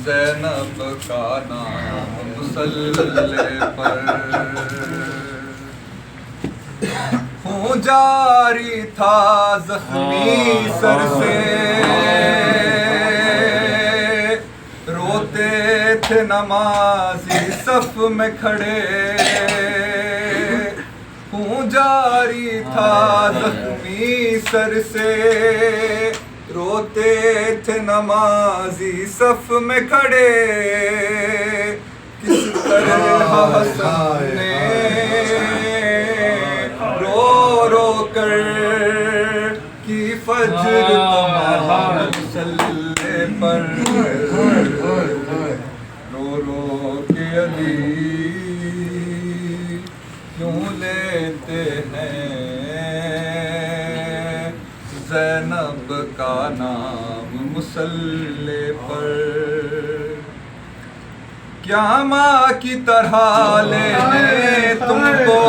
ज़ैनब का नाम मुसल्ले पर हूँ जारी था ज़ख्मी सर से, रोते थे नमाज़ी सफ में खड़े। हूँ जारी था ज़ख्मी सर से, रोते थे नमाज़ी सफ में खड़े। किस तरह हसन ने रो रो कर की फज्र तमाम मुसल्ले पर। रो रो के अली क्यों लेते हैं ज़ैनब का नाम मुसल्ले पर। क्या माँ की तरह लेने तुमको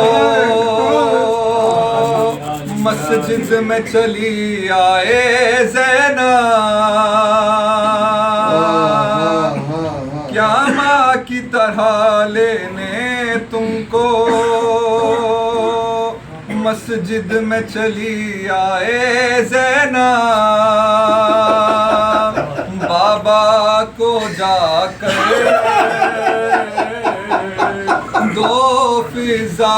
मस्जिद में चली आए ज़ैनब। क्या माँ की तरह लेने तुमको मस्जिद में चली आए ज़ैनब। बाबा को जाकर दो फिजा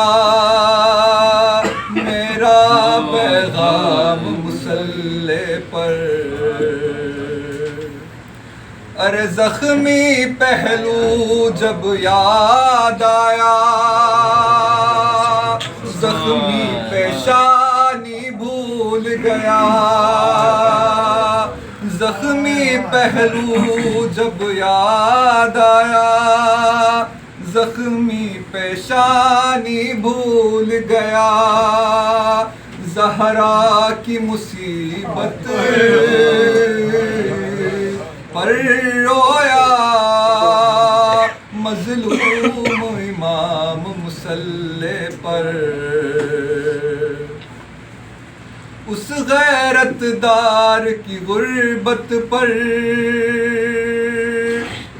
मेरा पैगाम मुसल्ले पर। अरे ज़ख्मी पहलू जब याद आया, ज़ख्मी पेशानी भूल गया। ज़ख्मी पहलू जब याद आया, ज़ख्मी पेशानी भूल गया। ज़हरा की मुसीबत पर रोया मज़लूम इमाम मुसल्ले पर। उस गैरतदार की गुर्बत पर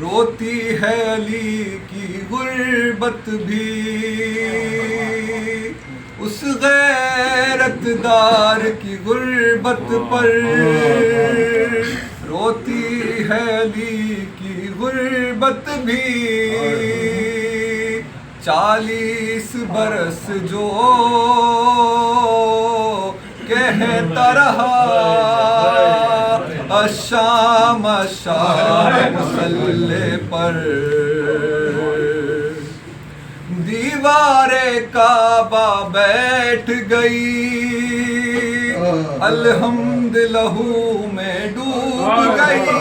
रोती है अली की गुर्बत भी। उस गैरतदार की गुर्बत पर रोती है अली की गुर्बत भी। 40 बरस जो कहता रहा अशाम अशाम मुसल्ले पर। दीवारे काबा बैठ गई, अल्हम्दुलिल्लाह में डूब गई।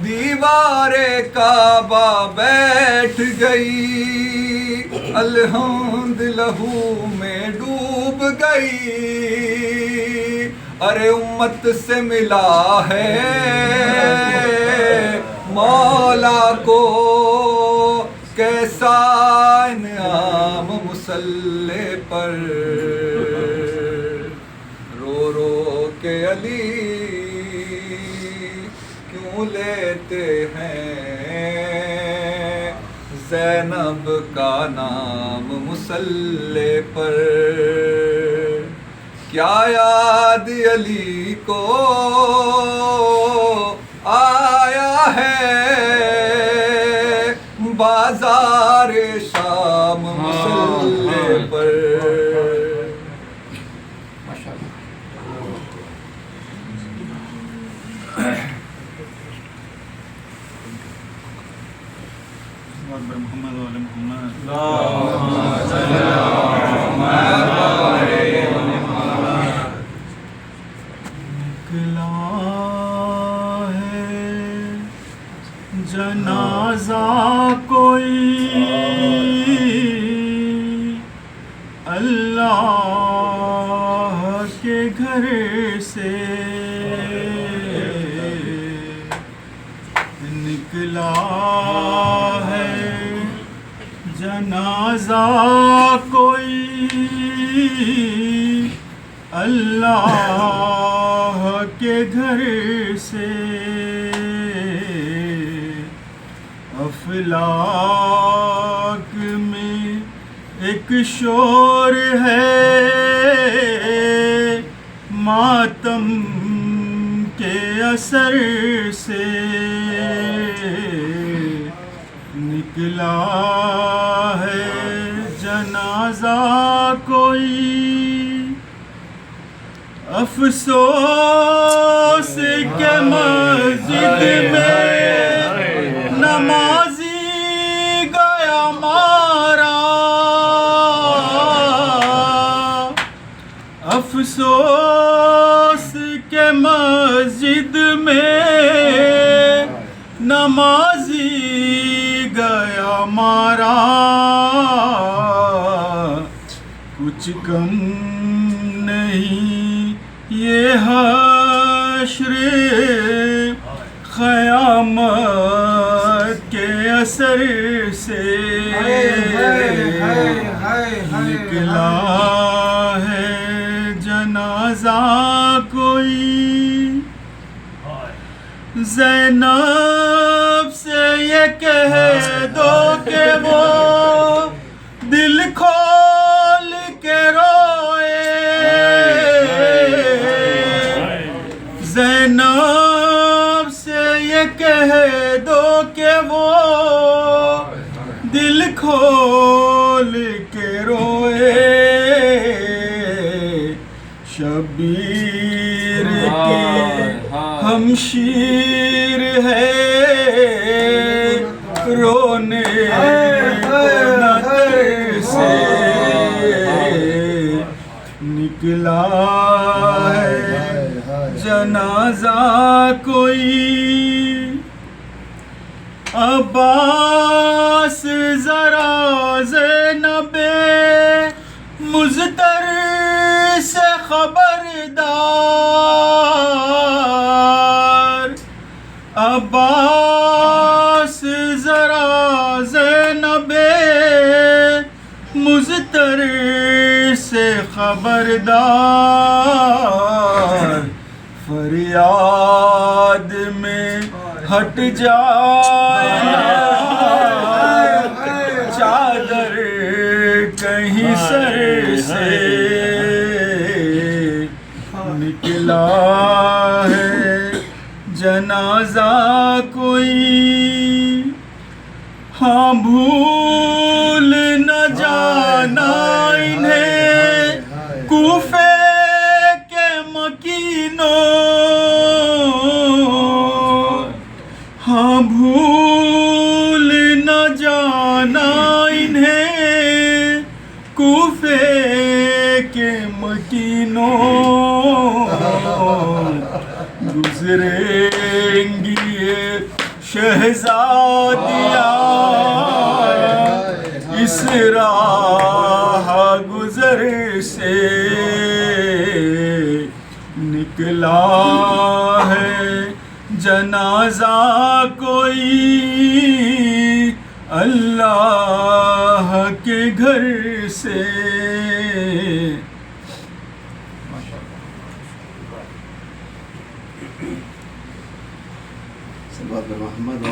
दीवारे काबा बैठ गई, अल्हम्दुलिल्लाह में डूब गई। अरे उम्मत से मिला है मौला को कैसा इनाम मुसल्ले पर। रो रो के अली क्यों लेते हैं ज़ैनब का नाम मुसल्ले पर। क्या याद अली को आया है बाजार शाम मुसल्ले पर। जनाजा कोई अल्लाह के घर से निकला है। जनाजा कोई अल्लाह के घर से अफलाक में एक शोर है मातम के असर से निकला है जनाजा कोई अफसोस के मस्जिद में नमाजी गया मारा अफसोस के मस्जिद में नमाजी गया मारा कुछ कम नहीं ये हश्र क़यामत के असर से निकला है जनाजा कोई ज़ैनब से ये कह दो कि वो दिल खोल के रोए ज़ैनब से ये कह दो कि वो दिल खोल के रोए शबीर के हमशीर है रोने नजर से निकला है जनाजा कोई अब्बास जरा ज़ैनबे मुज़तर से खबरदार अब्बास जरा ज़ैनबे मुज़तर से खबरदार फरियाद में हट जाए चादर कहीं सर से निकला है जनाजा कोई हाँ भूल न जाना इन्हें कूफे के मकीनों हाँ भूल न जाना इन्हें कूफे के मकीनों गुजरेंगी ये शहजादियाँ इस राह गुजर से निकला है जनाजा कोई अल्लाह के घर से मोहम्मद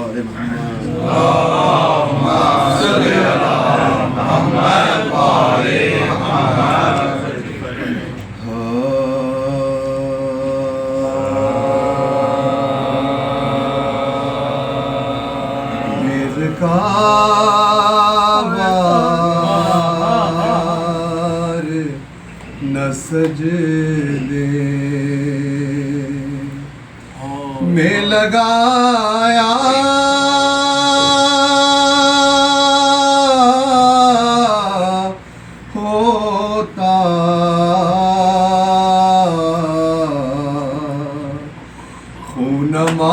न सजदे में लगाया होता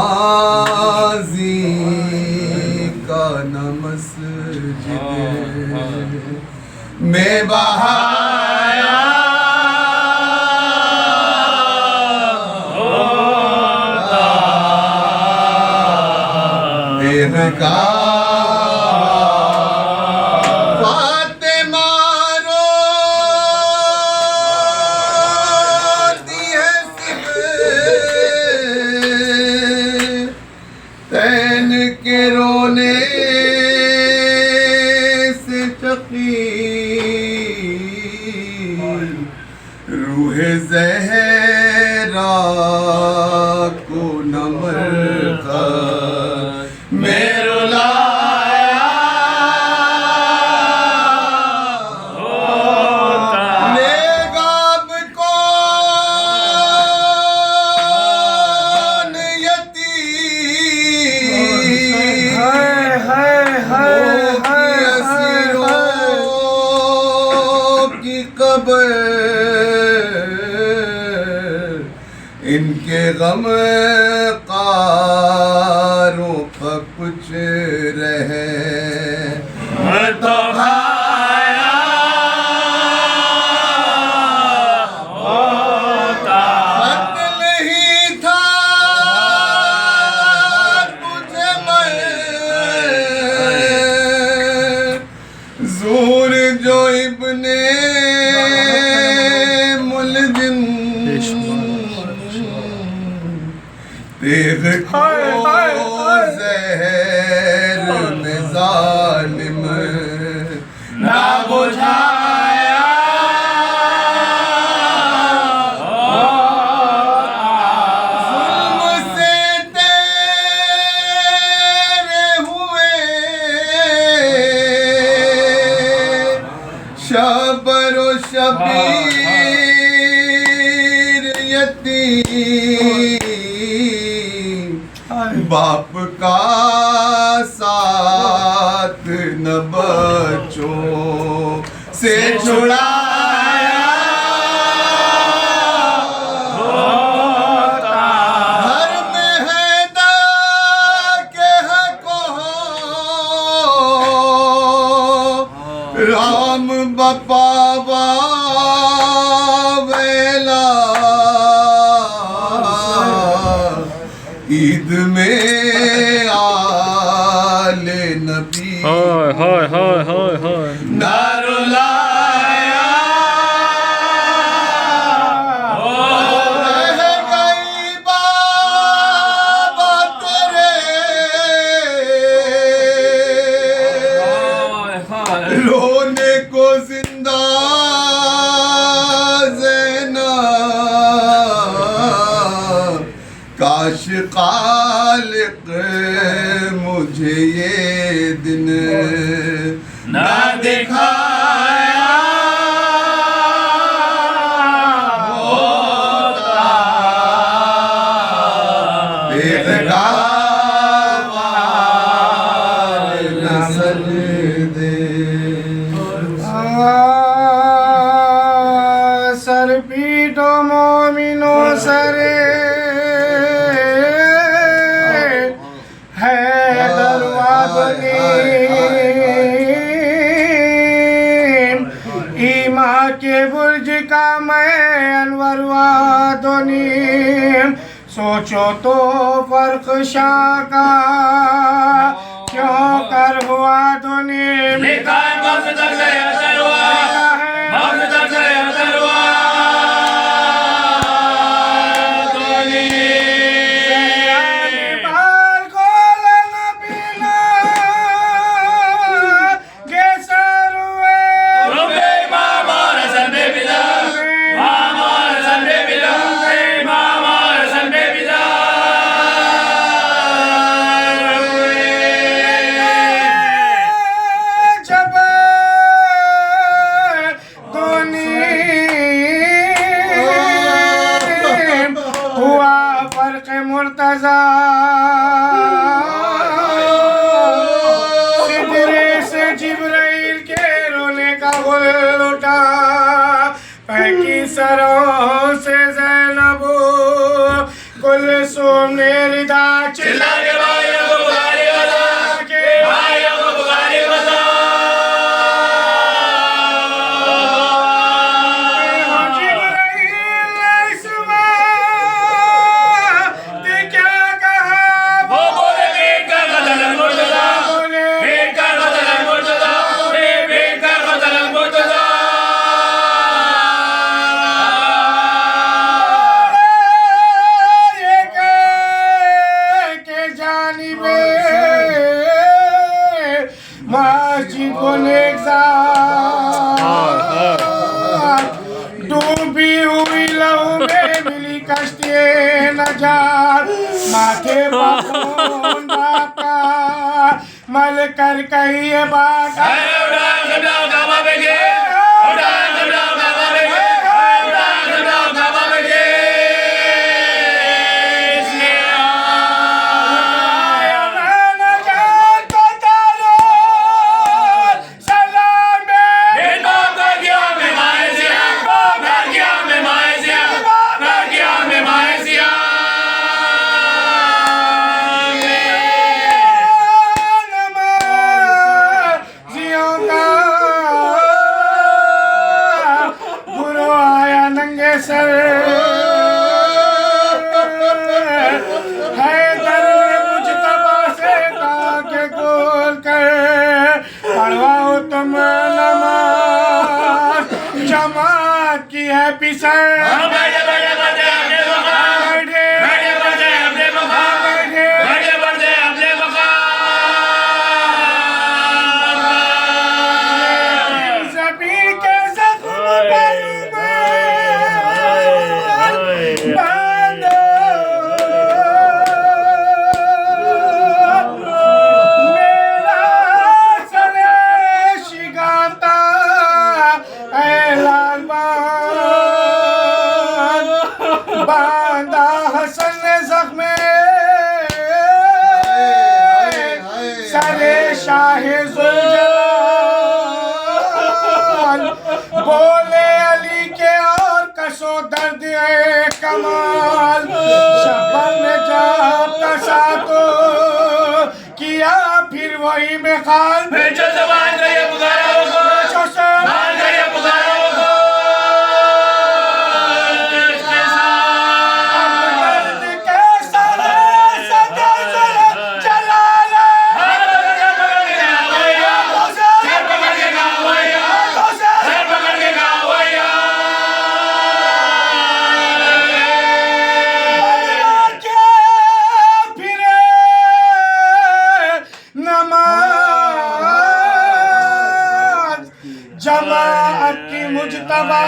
खूनमाजी का न मस्जिद में बहाया का फातिमा रो को न मरकत में रुलाया नेगाब कौन यतीम की कब्र इनके गम कारों का कुछ रहे तो भाया होता कत्ल ही था तुझे मैं जोर जो इब्ने मुलजिम तेग को ज़हर में ज़ालिम ना बुझाया जुल्म से तेरे हुए शबर व शबीर यतीम बाप का साथ न बच्चों से छुड़ाया घर में है दया के हको राम बपावा वेला ईद में आले नबी ना रुलाया रह गई बाबा तेरे रोने को जिंदा ज़ैनब काश खालिक मुझे ये दिन ना दिखाया होता बेगावार नस्ल दे सर पीटो मोमिनो सरे है दरवाज़े ईमा के बुर्ज का मैं अनवर वादोनीम सोचो तो फर्क शाह का क्यों कर हुआ दोनीम लिखा है मौत तक गया दरवा मौत तक गया दरवा मुर्तज़ा सिदरे से जिब्राइल के रोने का गुल उठा पैकी सरों से ज़ैनब कुलसूम ने रिदा चिल्ला के भाइयों को बुखारी बता के भाइयों को बुखारी बता ये नजार माथे बखूंदा का मल कर कहिए बात जमात की है बांधा हसन जख्मे सरे शाहे जुल्जलाल बोले अली के और कसो दर्द है कमाल शबर में जाप कसा तो किया फिर वही में खाल भेजो जबान गए पुकारा को मान गए पुकारा जमात की मुजतबा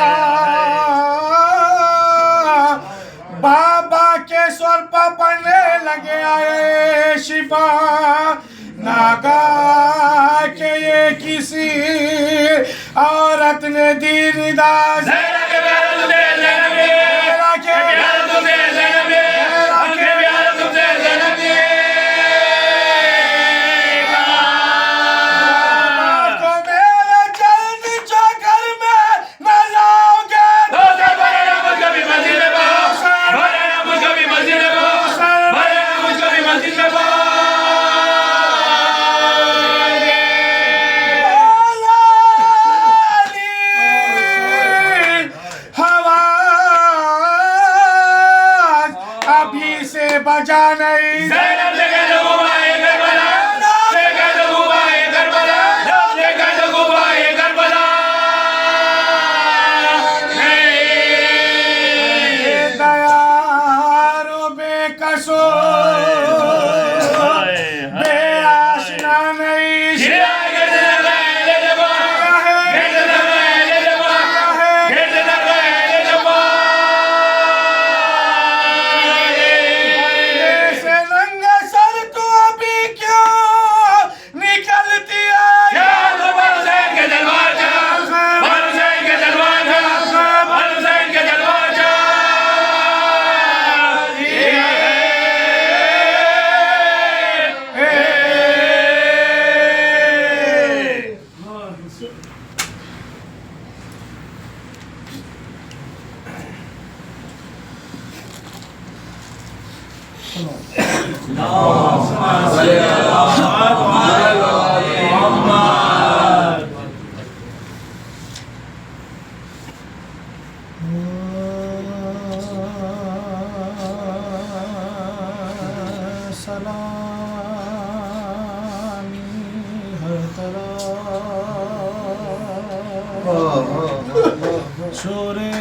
बाबा के स्वर पर पढ़ने लगे आए शिफा नागा के ये किसी औरत ने दी निदा बजा नहीं दयारो बेकसो बेआशना नहीं छोरे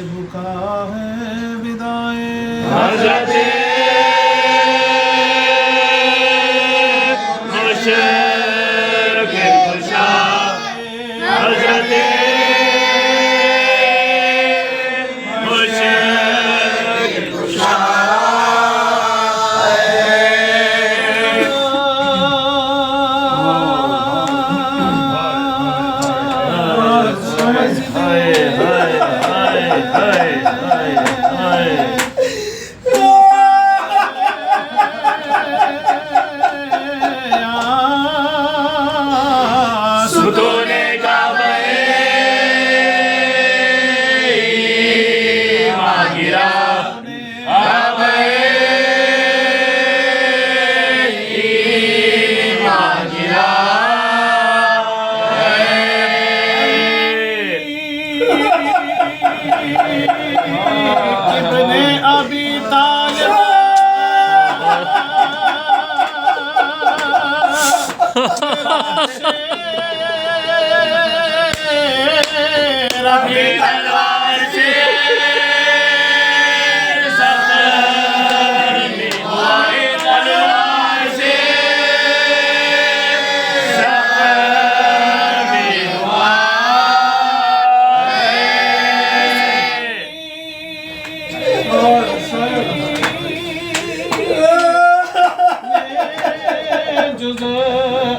बुका है विदाए हज़रते मुशर्रिक़ खुशा हज़रते गिरा इब्ने अबी तालिब रबी तलवार से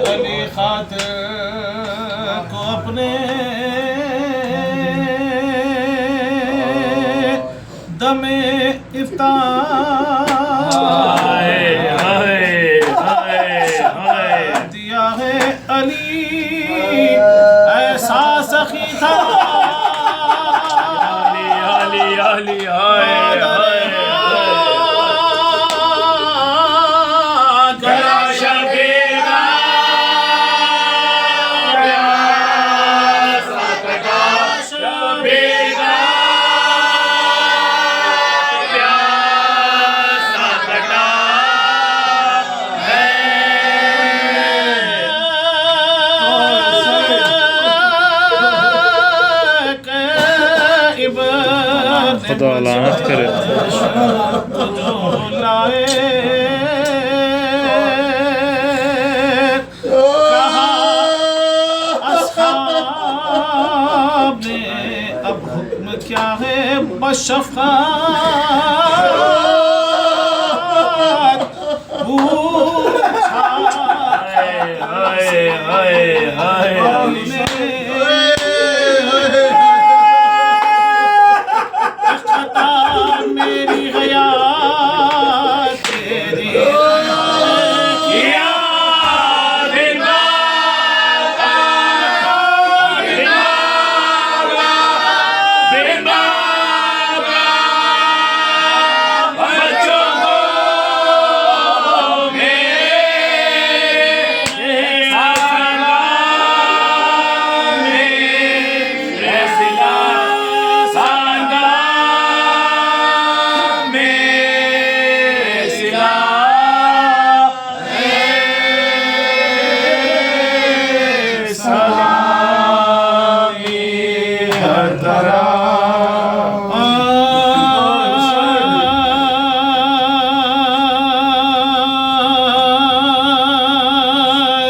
अली खातिर को अपने दमे इफ्तार दिया है अली ऐसा सखी था खुदा लानत करे जो लाए कहा अस्हाब ने अब हुक्म क्या है बशफ़क़त पूछा मेरी हयात तेरी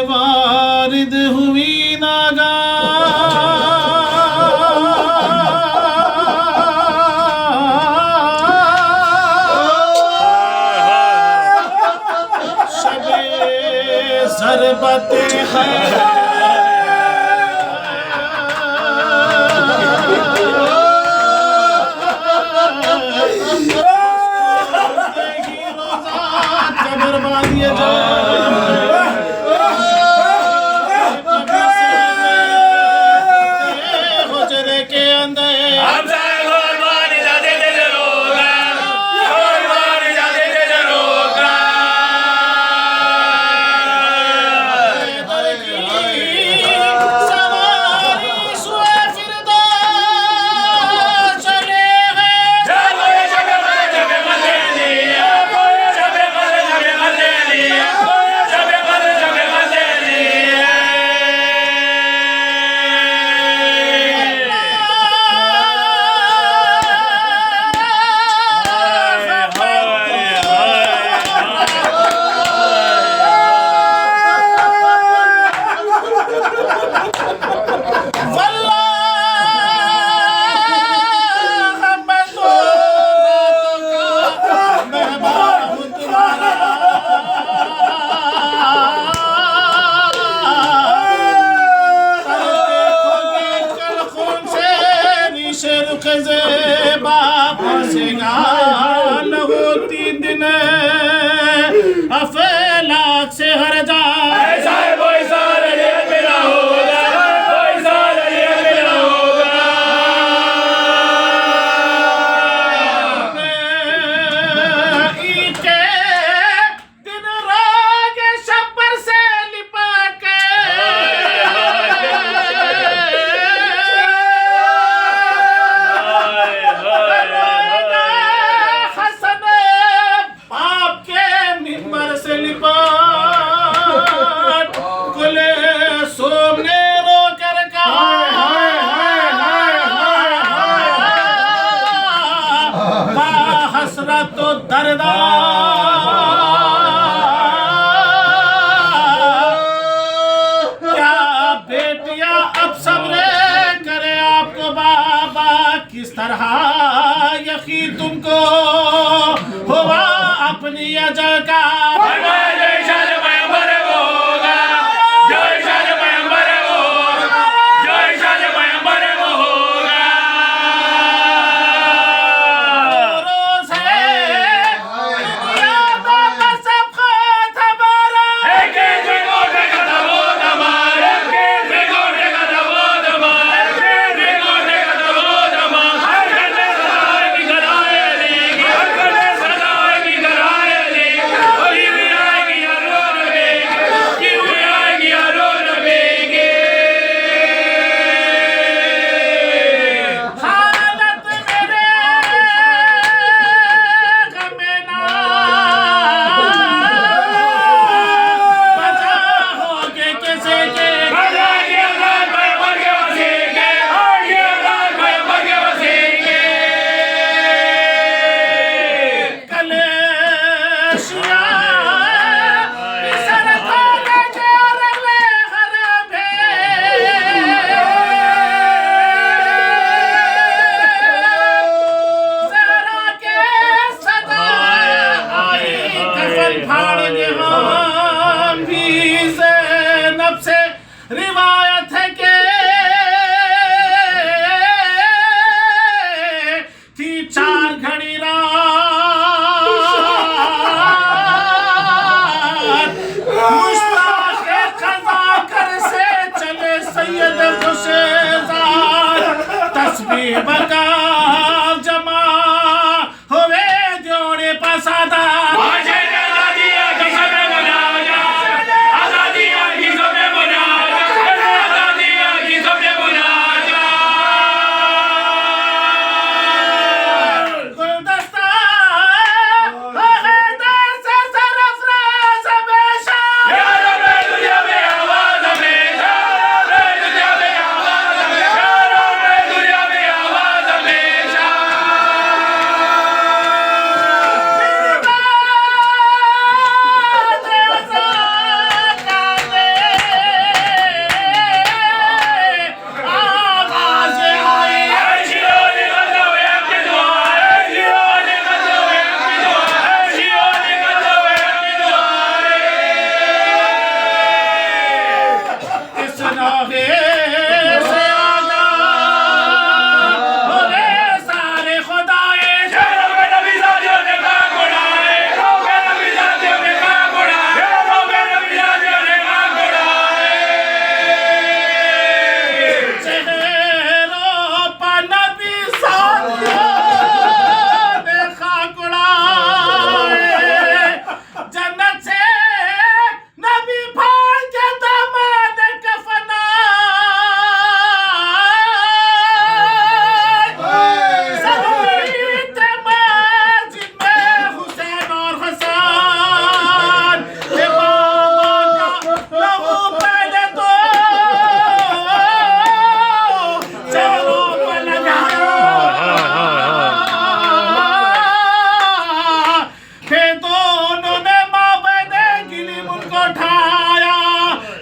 वारिद हुई नागा शबे ज़रबते हैं अफलाक से हर जाए बा हसरत दरदा क्या बेटियां अब सब्र करे आपको बाबा किस तरह यकीन तुमको हुआ अपनी अजल का रिवायत है कि थी 4 घड़ी रात मुश्ताक खज़ाकर से चले सैयद खुशेज़ाद तस्बीह बका जमा हुए जोड़े पसादा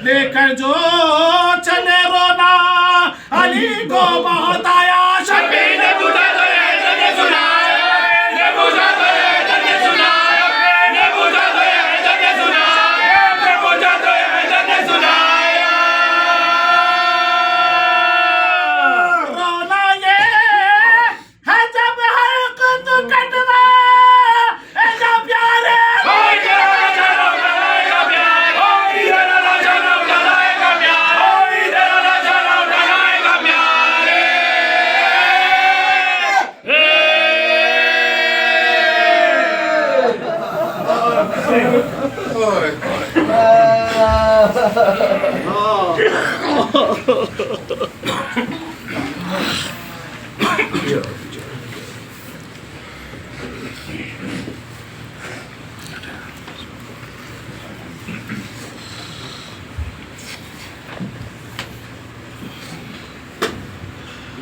लेकर जो चले रोना अली को बहुत आया शबीर ने बुझा तो ये जने सुनाया ने बुझा तो ये जने सुनाया ने बुझा तो ये जने सुनाया ने बुझा तो ये जने सुनाया रोना ये है जब हल्कत कटवा ए जब प्यारे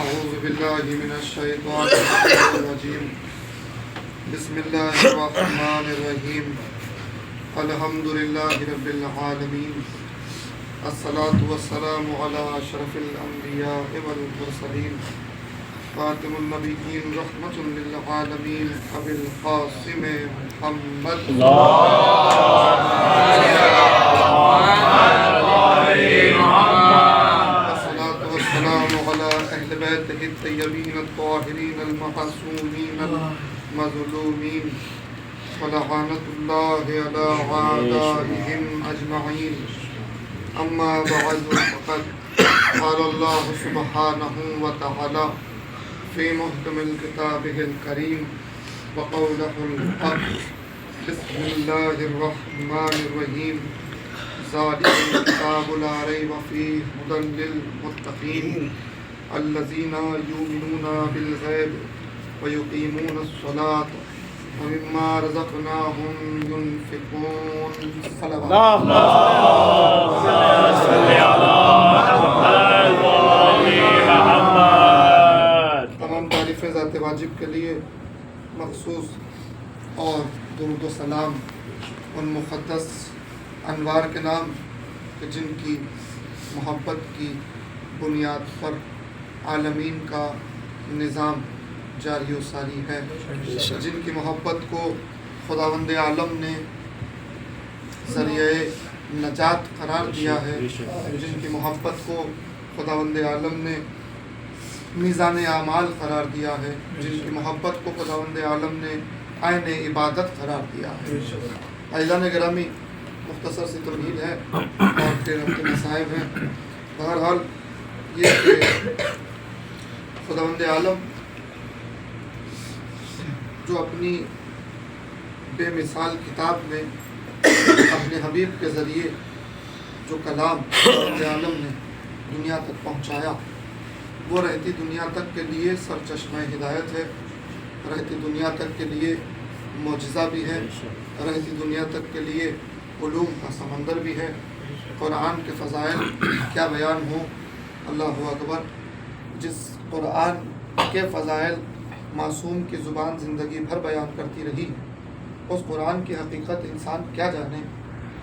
अऊज़ु बिल्लाहि मिनश शैतानिर रजीम। बिस्मिल्लाहिर रहमानिर रहीम। अल्हम्दुलिल्लाहि रब्बिल आलमीन। अस्सलातु वस्सलामु अला अशरफिल अंबिया वल मुरसलीन फातिमुन नबिय्यीन रहमतुल लिल आलमीन अबिल कासिम मुहम्मद। अस्सलातु वस्सलामु अला अहले बैतिहि तय्यबीन अत्ताहिरीन अल महसूमीन अल मज़लूमीन वलअनतुल्लाहि अला आदाइहिम अजमईन। अम्मा बअद फ़क़द क़ाल अल्लाहु सुब्हानहु व तआला फ़ी मुहकमिल किताबिहिल करीम व क़ौलुहुल हक़। बिस्मिल्लाहिर रहमानिर रहीम। ज़ालिकल किताबु ला रैब फ़ीहि हुदल लिल मुत्तक़ीन अल्लज़ीना युमिनूना बिल ग़ैब व युक़ीमूनस सलात व मिम्मा रज़क़नाहुम युनफ़िक़ून। तमाम तारीफ़ें ज़ात वाजिब के लिए मखसूस और दुरूद व सलाम उन मुक़द्दस अनवार के नाम कि जिनकी मोहब्बत की बुनियाद पर आलमीन का निज़ाम जारी व सारी है, जिनकी मोहब्बत को खुदावंद आलम ने ज़रिए नजात करार दिया है, जिनकी मोहब्बत को खुदावंद आलम ने मीज़ान आमाल करार दिया है, जिनकी मोहब्बत को खुदावंद आलम ने आइन इबादत करार दिया है। अज़ीज़ान गिरामी, मुख्तसर सी तमहीद है और फिर अपने मसाइब हैं। बहरहाल ये कि खुदावंद आलम जो अपनी बेमिसाल किताब में अपने हबीब के ज़रिए जो कलाम खुदावंद आलम ने दुनिया तक पहुँचाया, वो रहती दुनिया तक के लिए सरचश्मा हिदायत है, रहती दुनिया तक के लिए मौजज़ा भी है, रहती दुनिया तक के लिए उलूम का समंदर भी है। कुरान के फ़ज़ाइल क्या बयान हो, अल्लाहु अकबर। जिस कुरान के फ़ज़ाइल मासूम की ज़ुबान ज़िंदगी भर बयान करती रही, उस कुरान की हकीकत इंसान क्या जाने,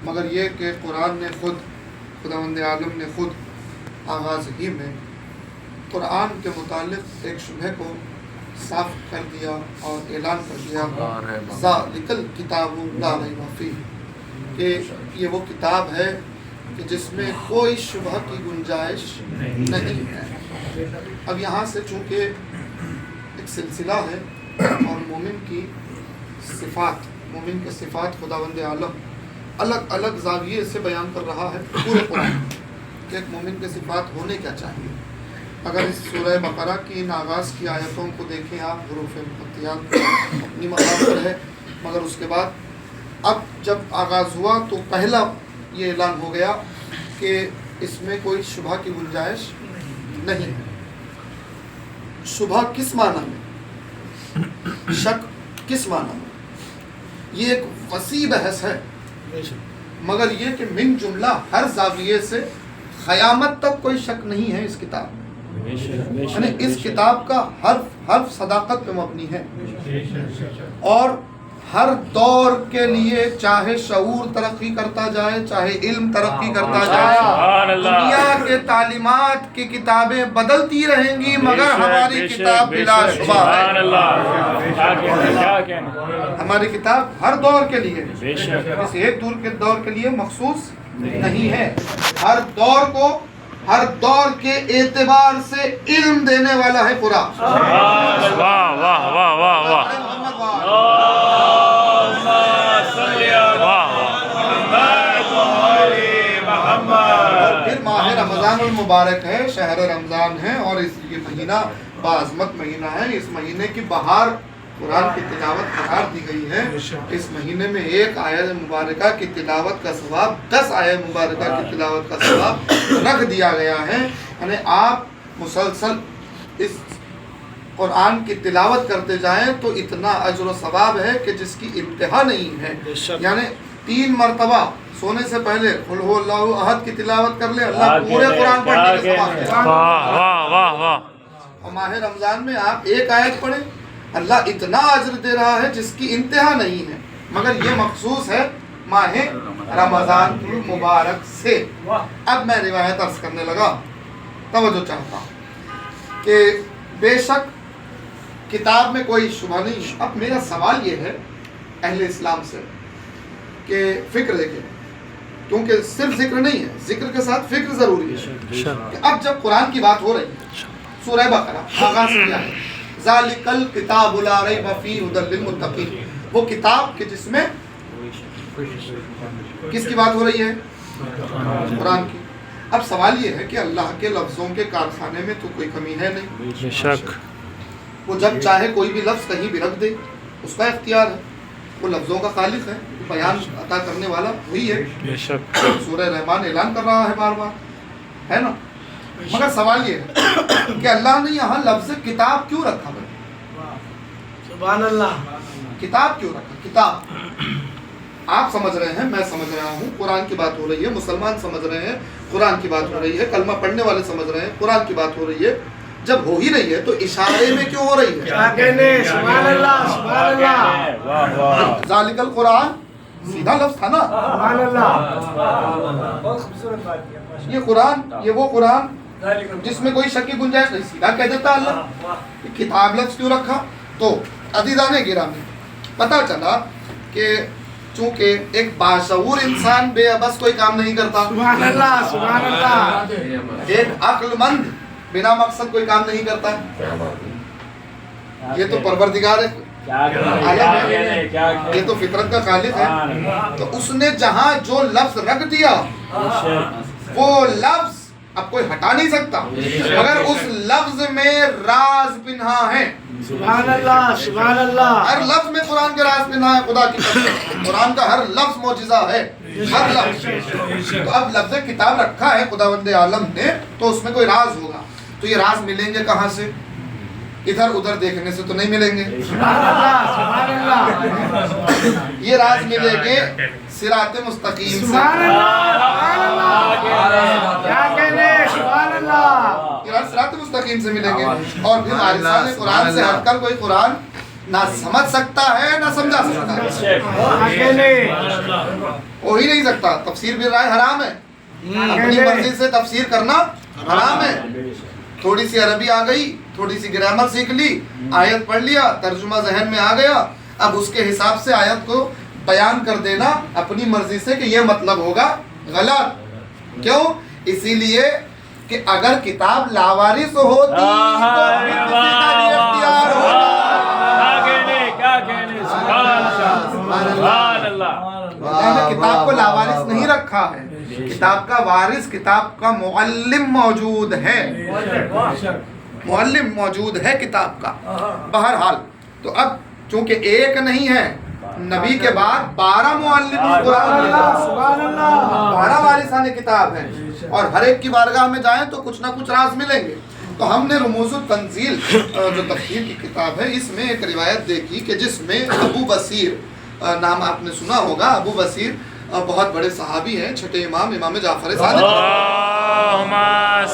मगर ये कि कुरान ने खुद खुदावंद आलम ने खुद आगाज़ ही में कुरान के मुतालिक एक शुबहे को साफ कर दिया और ऐलान कर दिया, ज़ालिकल किताबु ला रैब फ़ीहि, कि ये वो किताब है कि जिसमें कोई शुबह की गुंजाइश नहीं है। अब यहाँ से चूँकि एक सिलसिला है और मोमिन की सिफ़ात, मोमिन के सिफ़ात खुदावंद आलम अलग अलग ज़ाविये से बयान कर रहा है पूरे कुरान कि एक मोमिन के सिफ़ात होने क्या चाहिए। अगर इस सूरह बकरा की इन आगाज़ की आयतों को देखें आप, हुरूफ़ मुक़त्तियात अपनी मकाम पर है, मगर उसके बाद अब जब आगाज़ हुआ तो पहला ये ऐलान हो गया कि इसमें कोई शुबह की गुंजाइश नहीं है। शुबह किस माना में, शक किस माना में, ये एक वसी बहस है, मगर ये कि मिन जुमला हर ज़ाविये से क़यामत तक कोई शक नहीं है इस किताब में। यानी इस किताब का हर्फ सदाकत पे मबनी है और हर दौर के लिए चाहे शऊर तरक्की करता जाए, चाहे इल्म तरक्की करता जाए, दुनिया के तालीमात की किताबें बदलती रहेंगी, मगर हमारी किताब बिलाशुबा है। हमारी किताब हर दौर के लिए, किसी एक दौर के लिए मखसूस नहीं है। हर दौर को हर दौर के एतबार से इल्म देने वाला है कुरान। वाह वाह वाह वाह वाह, फिर माह रमज़ानुल मुबारक है, शहर रमज़ान है और ये महीना बाज़मत महीना है। इस महीने की बहार कुरान की तिलावत करार दी गई है। इस महीने में एक आयत मुबारका की तिलावत का सवाब 10 आयत मुबारका की तिलावत का सवाब रख दिया गया है। यानी आप मुसलसल इस कुरान की तिलावत करते जाएं तो इतना अजर व सवाब है कि जिसकी इंतहा नहीं है। यानी 3 मरतबा सोने से पहले कुल हु अल्लाहु अहद की तिलावत कर ले, अल्लाह पूरे कुरान पढ़ने के सवाब देगा। वाह वाह वाह वाह। और माह रमज़ान में आप एक आयत पढ़े, अल्लाह इतना अजर दे रहा है जिसकी इंतहा नहीं है, मगर ये मखसूस है माह रमज़ान की मुबारक से। अब मैं रिवायत अर्ज करने लगा, तवज्जो चाहता हूँ कि बेशक किताब में कोई शुबा नहीं। अब मेरा सवाल ये है अहले इस्लाम से कि फ़िक्र देखें, क्योंकि सिर्फ जिक्र नहीं है, जिक्र के साथ फ़िक्र ज़रूरी है। कि अब जब कुरान की बात हो रही है, सूरह बकरा आगाज़ किया है, ज़ालिकल किताबु ला रैब फ़ीहि हुदल लिल मुत्तक़ीन, वो किताब के जिसमें किसकी बात हो रही है? कुरान की। अब सवाल ये है कि अल्लाह के लफ्ज़ों के कारखाने में तो कोई कमी है नहीं, बेशक। वो जब चाहे कोई भी लफ्ज़ कहीं भी रख दे, उसका इख्तियार है, वो लफ्ज़ों का खालिक है, बयान अता करने वाला वही है। बेशक। सूरह रहमान ऐलान कर रहा है बार बार, है ना। मगर सवाल ये है कि अल्लाह ने यहाँ लफ्ज़ किताब क्यों रखा है? सुभान अल्लाह। किताब क्यों रखा? किताब आप समझ रहे हैं, मैं समझ रहा हूँ, कुरान की बात हो रही है, मुसलमान समझ रहे हैं, कुरान की बात हो रही है, कलमा पढ़ने वाले समझ रहे हैं, कुरान की बात हो रही है। जब हो ही रही है तो इशारे में क्यों हो रही है? सुभान अल्लाह, सुभान अल्लाह। ज़ालिकल कुरान सीधा लफ्ज़ था ना, सुभान अल्लाह। बहुत खूबसूरत बात किया। ये कुरान, ये वो कुरान जिसमें कोई शक की गुंजाइश नहीं, सीधा कह देता अल्लाह। किताब लफ्ज़ क्यों रखा? तो अज़ीज़ाने गिरामी, पता चला कि चूंकि एक बाशऊर इंसान बेअबस कोई काम नहीं करता, सुभान अल्लाह, सुभान अल्लाह। एक अक्लमंद बिना मकसद कोई काम नहीं करता। ये तो परवरदिगार है, ये तो फितरत का खालिक है। तो उसने जहां जो लफ्ज रख दिया वो लफ्ज अब कोई हटा नहीं सकता, मगर उस लफ्ज में राज पिन्हा है। सुभान अल्लाह, सुभान अल्लाह। हर लफ्ज में कुरान के राज पिन्हा है, खुदा की कसम। कुरान का हर लफ्ज मौजिज़ा है, हर लफ्ज। तो अब लफ्ज किताब रखा है खुदावंद आलम ने, तो उसमें कोई राज होगा। तो ये राज मिलेंगे कहाँ से? इधर उधर देखने से तो नहीं मिलेंगे। सुभान अल्लाह, सुभान अल्लाह। ये राज मिलेंगे सिराते मुस्तकीम से। सुभान अल्लाह, सुभान अल्लाह। क्या कहने? सुभान अल्लाह। ये राज सिराते मुस्तकीम से मिलेंगे। और फिर वारिसाने कुरान से हटकर कोई कुरान ना समझ सकता है ना समझा सकता है, हो ही नहीं सकता। तफसीर भी राय हराम है, अपनी मर्जी से तफसीर करना हराम है। थोड़ी सी अरबी आ गई, थोड़ी सी ग्रामर सीख ली, आयत पढ़ लिया, तर्जुमा जहन में आ गया, अब उसके हिसाब से आयत को बयान कर देना अपनी मर्जी से कि ये मतलब होगा, गलत। क्यों? इसीलिए कि अगर किताब लावारिस होती तो फिर किसी का भी इख्तियार होता। अल्लाह ने किताब को लावारिस नहीं रखा है, किताब का वारिस, किताब का मुअल्लिम मौजूद है, मुअल्लिम मौजूद है किताब का। बहरहाल तो अब चूंकि एक नहीं है, नबी के बाद 12 मुअल्लिम कुरान, 12 वारिसाने किताब है, और हर एक की बारगाह में जाएं तो कुछ ना कुछ राज मिलेंगे। तो हमने रुमूज़ुत तंज़ील जो तफसीर की किताब है, इसमें एक रिवायत देखी कि जिसमें अबू बसीर नाम आपने सुना होगा। अबू बसीर बहुत बड़े सहाबी हैं, छठे इमाम, इमाम जाफर सादिक। अल्लाहुम्मा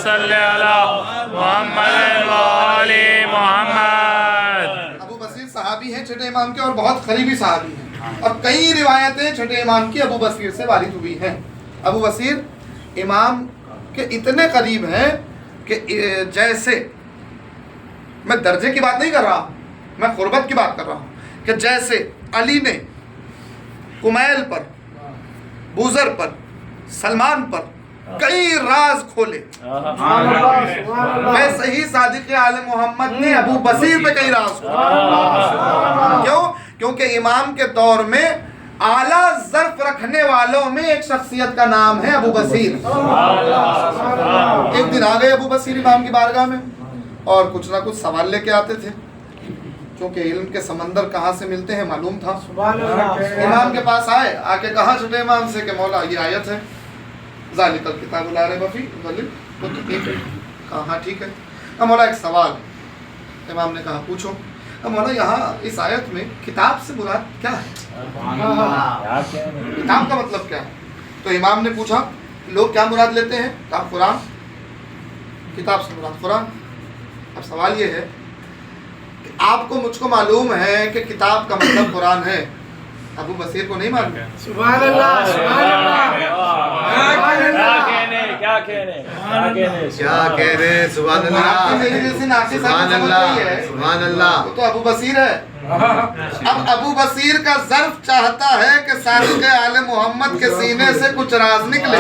सल्ली अला मुहम्मद व आले मुहम्मद। अबू बसीर सहाबी हैं छठे इमाम के, और बहुत करीबी सहाबी हैं, और कई रिवायतें छठे इमाम की अबू बसीर से वारिद हुई हैं। अबू बसीर इमाम के इतने करीब हैं कि जैसे, मैं दर्जे की बात नहीं कर रहा, मैं क़ुर्बत की बात कर रहा हूँ, कि जैसे अली ने कुमैल पर, बूजर पर, सलमान पर कई राज खोले, वैसे ही सादिक आले मोहम्मद ने अबू बसीर पे कई राज खोले। क्यों? क्योंकि इमाम के दौर में आला ज़र्फ रखने वालों में एक शख्सियत का नाम है अबू बसीर। एक दिन आ गए अबू बसीर इमाम की बारगाह में, और कुछ ना कुछ सवाल लेके आते थे, क्योंकि इल्म के समंदर कहाँ से मिलते हैं मालूम था। इमाम के पास आए, आके कहा छोटे इमाम से कि मौला ये आयत है, ज़ालिकल किताबु ला रैब फ़ीहि हुदल लिल मुत्तक़ीन। कहा हाँ ठीक है। अब मौला एक सवाल। इमाम ने कहा पूछो। तो मौला यहाँ इस आयत में किताब से मुराद क्या है? किताब का मतलब क्या है? तो इमाम ने पूछा लोग क्या मुराद लेते हैं? कहा कुरान। किताब से मुराद कुरान। अब सवाल ये है कि आपको मुझको मालूम है कि किताब का मतलब कुरान है, अबू बसीर को नहीं मालूम? सुभान अल्लाह, सुभान अल्लाह, क्या कह रहे? सुभान अल्लाह, आपकी मेरी जैसी नासिर साहब समझ रही है, सुभान अल्लाह। वो तो अबू बसीर है। अब अबू बसीर का ज़र्फ चाहता है कि सादिक़ आले मोहम्मद के सीने से कुछ राज निकले।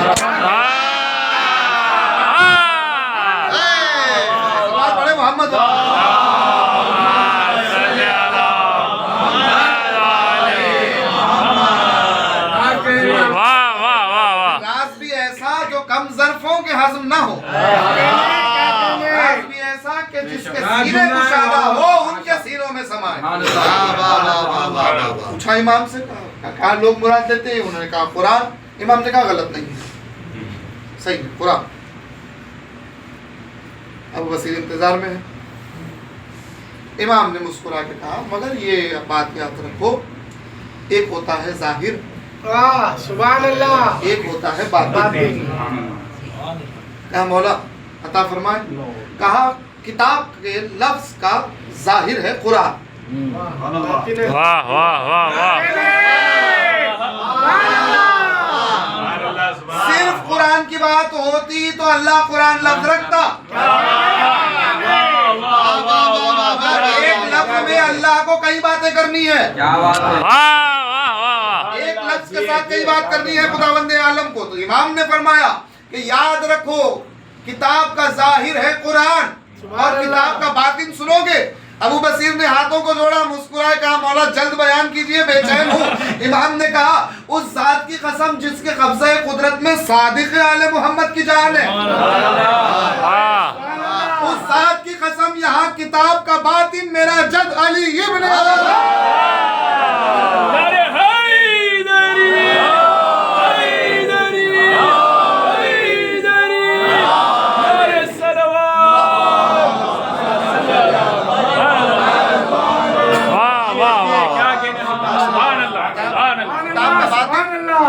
बड़े मोहम्मद राज भी ऐसा जो कम ज़र्फों के हज़म ना हो, राज भी ऐसा कि जिसके सीने कुशादा हो उनके सीनों में समाए। पूछा इमाम से, कहा लोग मुराद देते हैं, उन्होंने कहा कुरान। इमाम ने कहा गलत नहीं है, सही है कुरान। अब वसीर इंतजार में है। इमाम ने मुस्कुरा के कहा मगर ये बात याद रखो, एक होता है जाहिर, सुभान अल्लाह, एक होता है बातिन। कहा मौला अता फरमाए। कहा किताब के लफ्ज का जाहिर है कुरान। वाह वाह वाह वाह। सिर्फ कुरान की बात होती तो अल्लाह कुरान लफ्ज रखता। एक लफ्ज में अल्लाह को कई बातें करनी है, एक लफ्ज के साथ कई बात करनी है खुदावंदे आलम को। तो इमाम ने फरमाया कि याद रखो किताब का जाहिर है कुरान और किताब का बातिन सुनोगे। अबू बसीर ने हाथों को जोड़ा, मुस्कुराए, कहा मौला जल्द बयान कीजिए, बेचैन हूँ। इमाम ने कहा उस जात की कसम जिसके कब्ज़े कुदरत में सादिक़ आले मोहम्मद की जान है, उस जात की कसम यहाँ किताब का बातिन मेरा जद अली इब्न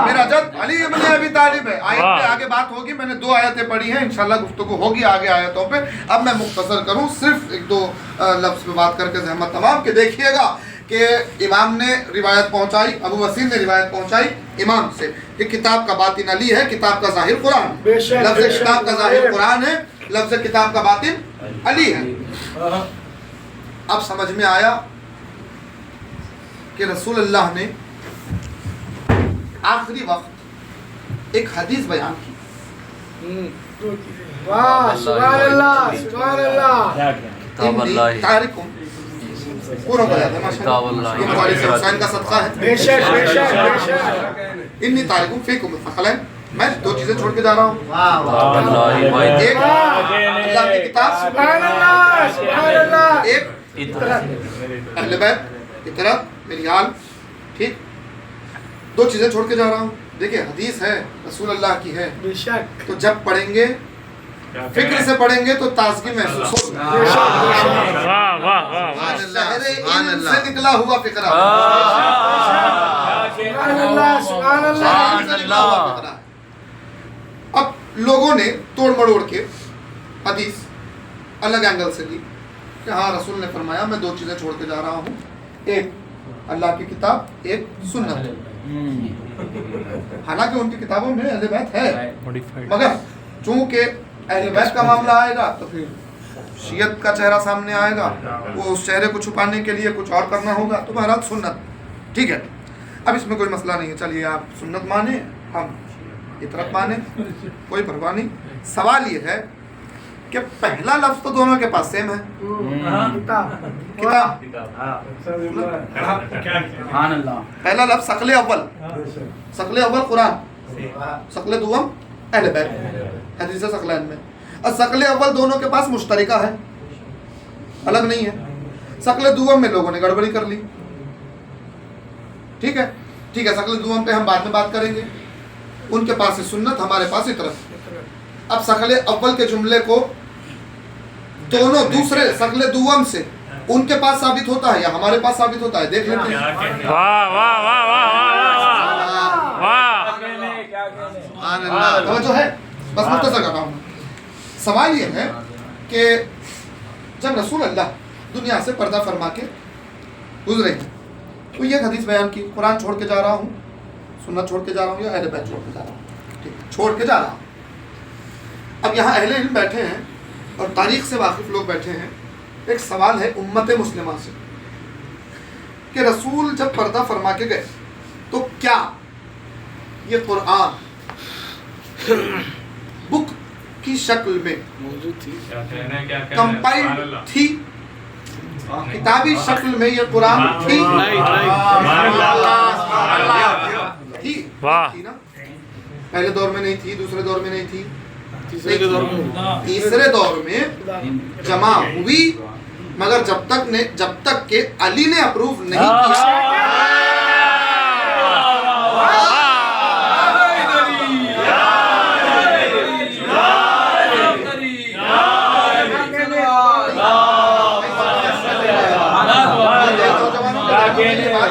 मेरा जद अली इब्न अबी तालिब है। आयत पे आगे बात होगी, मैंने 2 आयतें पढ़ी हैं, इंशाल्लाह गुफ्तगू होगी आगे आयतों पे। अब मैं मुख्तसर करूं, सिर्फ 1-2 लफ्ज पे बात करके जहमत तमाम के देखिएगा कि इमाम ने रिवायत पहुंचाई, अबू वसीर ने रिवायत पहुंचाई इमाम से कि किताब का बातिन अली है, किताब का जाहिर कुरान। लफ्ज किताब का जाहिर कुरान है, लफ्ज किताब का बातिन अली है। अब समझ में आया कि रसूल अल्लाह ने आखिरी वक्त एक हदीस बयान की। वाह, सुभान अल्लाह, सुभान अल्लाह। तारिकुम पूरा बयान है माशाअल्लाह, ये हमारे हुसैन का सदका है। बेशक बेशक बेशक। इन्नी तारिकुम फीकुम फखलन, मैं 2 चीजें छोड़ के जा रहा हूँ। एक अल्लाह की किताब, सुभान अल्लाह, सुभान अल्लाह। एक अहले बैत की तरफ मेरी हाल, ठीक। 2 चीजें छोड़ के जा रहा हूँ। देखिए हदीस है, रसूल अल्लाह की है, बेशक। तो जब पढ़ेंगे फिक्र से पढ़ेंगे तो ताजगी महसूस होगी। शहरे इल्म से निकला हुआ फिक्रा, सुभान अल्लाह, सुभान अल्लाह। अब लोगों ने तोड़ मड़ोड़ के हदीस अलग एंगल से ली कि हाँ रसूल ने फरमाया मैं 2 चीजें छोड़ के जा रहा हूँ, एक अल्लाह की किताब, एक सुन्नत। हालांकि उनकी किताबों में अहले बैत है, मगर चूंकि अहले बैत का मामला आएगा तो फिर शियत का चेहरा सामने आएगा, वो उस चेहरे को छुपाने के लिए कुछ और करना होगा। तो बहरहाल सुन्नत, ठीक है। अब इसमें कोई मसला नहीं है, चलिए आप सुन्नत माने, हम इतरत माने, कोई परवाह नहीं। सवाल ये है कि पहला लफ्ज तो दोनों के पास सेम है, किताब। पहला लफ्ज सकले अव्वल, सकले अव्वल कुरान, सकले दुआम अहले बैत, हदीस सकलैन में। और सकले अव्वल दोनों के पास मुश्तरिका है, अलग नहीं है। सकले दुआम में लोगों ने गड़बड़ी कर ली, ठीक है, ठीक है। सकले दुआम पे हम बाद में बात करेंगे। उनके पास है सुन्नत, हमारे पास इतरत। अब सकले अव्वल के जुमले को दोनों दूसरे सकले दुआम से उनके पास साबित होता है या हमारे पास साबित होता है, देख लेते हैं। वाह वाह वाह वाह वाह वाह जो है बस मुख्तसर कर रहा हूँ। सवाल ये है कि जब रसूल अल्लाह दुनिया से पर्दा फरमा के गुजरे तो ये हदीस बयान की, कुरान छोड़ के जा रहा हूँ, सुन्नत छोड़ के जा रहा हूँ या अहले बैत छोड़ के जा रहा हूँ, ठीक, छोड़ के जा रहा हूँ। अब यहाँ अहले इल्म बैठे हैं और तारीख से वाकिफ लोग बैठे हैं। एक सवाल है उम्मत मुस्लिमा से कि रसूल जब पर्दा फरमा के गए तो क्या ये कुरान बुक की शक्ल में कंपाइल्ड थी, किताबी शक्ल में ये कुरान थी? थी ना? पहले दौर में नहीं थी, दूसरे दौर में नहीं थी, तीसरे दौर में जमा हुई, मगर जब तक के अली ने अप्रूव नहीं किया।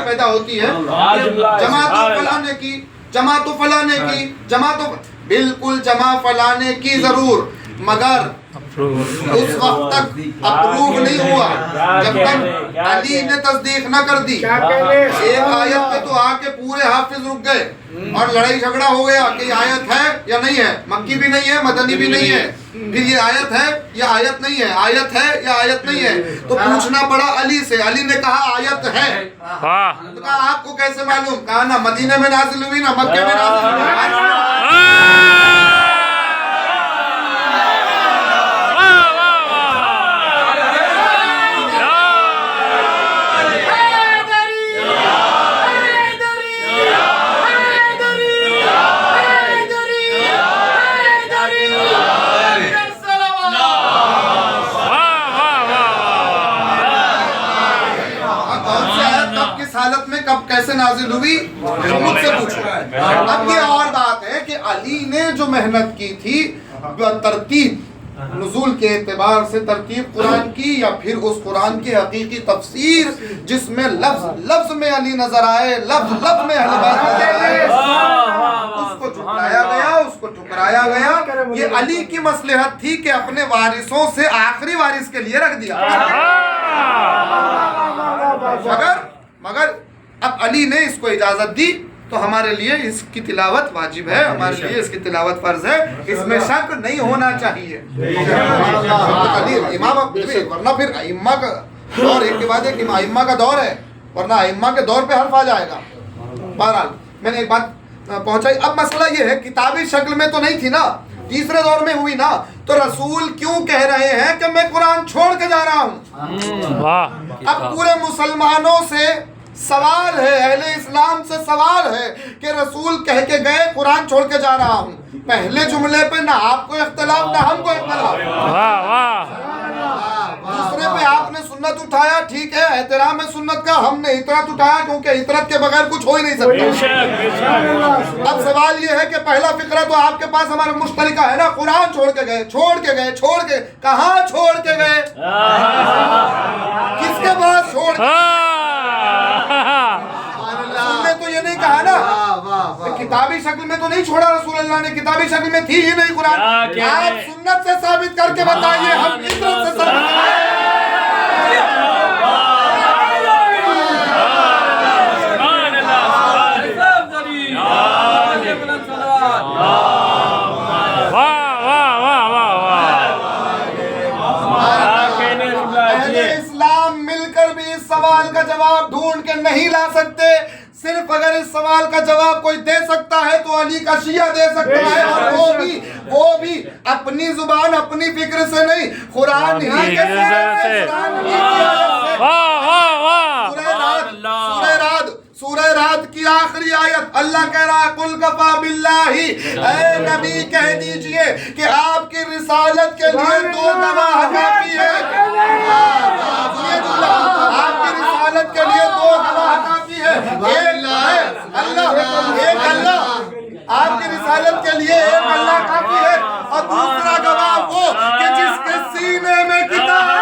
पैदा होती है जमा तो बिल्कुल जमा फलाने की जरूर, मगर उस वक्त तक अप्रूव नहीं हुआ जब तक अली ने तस्दीक न कर दी। एक आयत पे तो आके पूरे हाफिज रुक गए और लड़ाई झगड़ा हो गया कि आयत है या नहीं है, मक्की भी नहीं है, मदनी भी नहीं है, फिर ये आयत है या आयत नहीं है, आयत है या आयत नहीं है। तो पूछना पड़ा अली से, अली ने कहा आयत है। तो कहा आपको कैसे मालूम? कहा ना मदीने में नाजिल हुई ना मक्के में नाजिल हुई। हालत में कब कैसे नाजिल हुई मुझसे पूछो। अब ये और बात है कि अली ने जो मेहनत की थी तरतीब नुज़ूल के एतबार से, तरतीब कुरान की या फिर उस कुरान की हकीकी तफसीर जिसमें लफ्ज लफ्ज में अली नजर आए, लफ्ज लफ्ज में अहले बैत उसको झुकराया गया, उसको ठुकराया गया। ये अली की मसलहत थी कि अपने वारिसों से आखिरी वारिस के लिए रख दिया। मगर अब अली ने इसको इजाजत दी तो हमारे लिए इसकी तिलावत वाजिब है, हमारे लिए इसकी तिलावत फर्ज है, इसमें शक नहीं होना चाहिए। इमाम वरना फिर अइम्मा का दौर एक के बाद एक अइम्मा का दौर है, वरना अइम्मा के दौर पे हर्फ आ जाएगा। बहरहाल मैंने एक बात पहुंचाई। अब मसला ये है किताबी शक्ल में तो नहीं थी ना, तीसरे दौर में हुई ना, तो रसूल क्यों कह रहे हैं कि मैं कुरान छोड़ के जा रहा हूं? अब पूरे मुसलमानों से सवाल है, अहले इस्लाम से सवाल है कि रसूल कह के गए कुरान छोड़ के जा रहा हूं। पहले जुमले पे ना आपको इख्तलाफ ना हमको इख्तलाफ, दूसरे पे आपने सुन्नत उठाया, ठीक है, एहतराम है सुन्नत का, हमने इतरत उठाया क्योंकि इतरत के बगैर कुछ हो ही नहीं सकता। अब सवाल ये है कि पहला फिक्रा तो आपके पास हमारा मुश्तरिका है ना, कुरान छोड़ के गए, कहाँ छोड़ के गए, किसके पास छोड़ के? हमने तो ये नहीं कहा ना, किताबी शक्ल में तो नहीं छोड़ा रसूल अल्लाह ने, किताबी शक्ल में थी ही नहीं कुरान। आप सुन्नत से साबित करके बताइए, हम इतरत से साबित सवाल का जवाब ढूंढ के नहीं ला सकते। सिर्फ अगर इस सवाल का जवाब कोई दे सकता है तो अली का शिया दे सकता है, और वो भी अपनी जुबान अपनी फिक्र से नहीं, कुरान ही के सूरह राद की आखिरी आयत अल्लाह कह रहा है कुल कफा बिल्लाही, ऐ नबी कह दीजिए कि आपकी रिसालत के लिए दो गवाह काफी है। आपकी रिसालत के लिए दो गवाह काफी है, एक अल्लाह, आपकी रिसालत के लिए एक अल्लाह काफी है, और दूसरा गवाह वो कि जिसके सीने में किताब